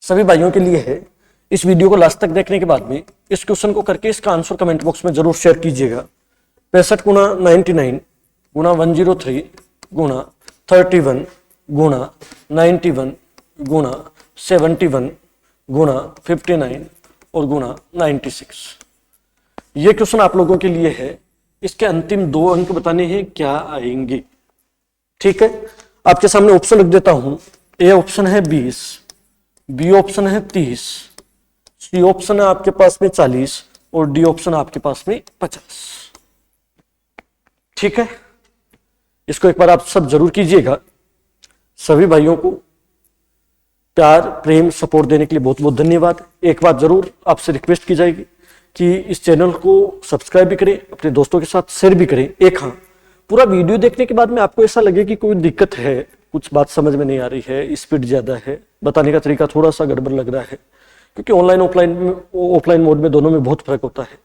सभी भाइयों के लिए है। इस वीडियो को लास्ट तक देखने के बाद में इस क्वेश्चन को करके इसका आंसर कमेंट बॉक्स में जरूर शेयर कीजिएगा। 65 गुना 99 गुना 103 गुना 31 गुना 91 गुना 71 गुना 59 और गुना 96, ये क्वेश्चन आप लोगों के लिए है। इसके अंतिम 2 अंक बताने हैं, क्या आएंगे, ठीक है। आपके सामने ऑप्शन रख देता हूं, ए ऑप्शन है 20, बी ऑप्शन है 30, सी ऑप्शन है आपके पास में 40 और डी ऑप्शन आपके पास में 50, ठीक है। इसको एक बार आप सब जरूर कीजिएगा। सभी भाइयों को प्यार प्रेम सपोर्ट देने के लिए बहुत बहुत धन्यवाद। एक बात जरूर आपसे रिक्वेस्ट की जाएगी कि इस चैनल को सब्सक्राइब भी करें, अपने दोस्तों के साथ शेयर भी करें। एक हाँ, पूरा वीडियो देखने के बाद में आपको ऐसा लगे कि कोई दिक्कत है, कुछ बात समझ में नहीं आ रही है, स्पीड ज्यादा है, बताने का तरीका थोड़ा सा गड़बड़ लग रहा है, क्योंकि ऑनलाइन ऑफलाइन मोड में दोनों में बहुत फर्क होता है,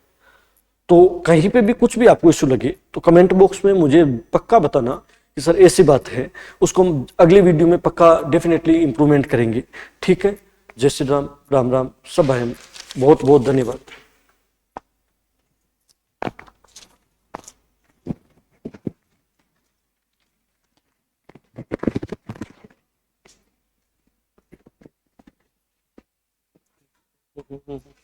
तो कहीं पे भी कुछ भी आपको इश्यू लगे तो कमेंट बॉक्स में मुझे पक्का बताना कि सर ऐसी बात है, उसको हम अगले वीडियो में पक्का डेफिनेटली इंप्रूवमेंट करेंगे, ठीक है। जय श्री राम, राम राम, सब भाई बहुत बहुत धन्यवाद। Mm-hmm.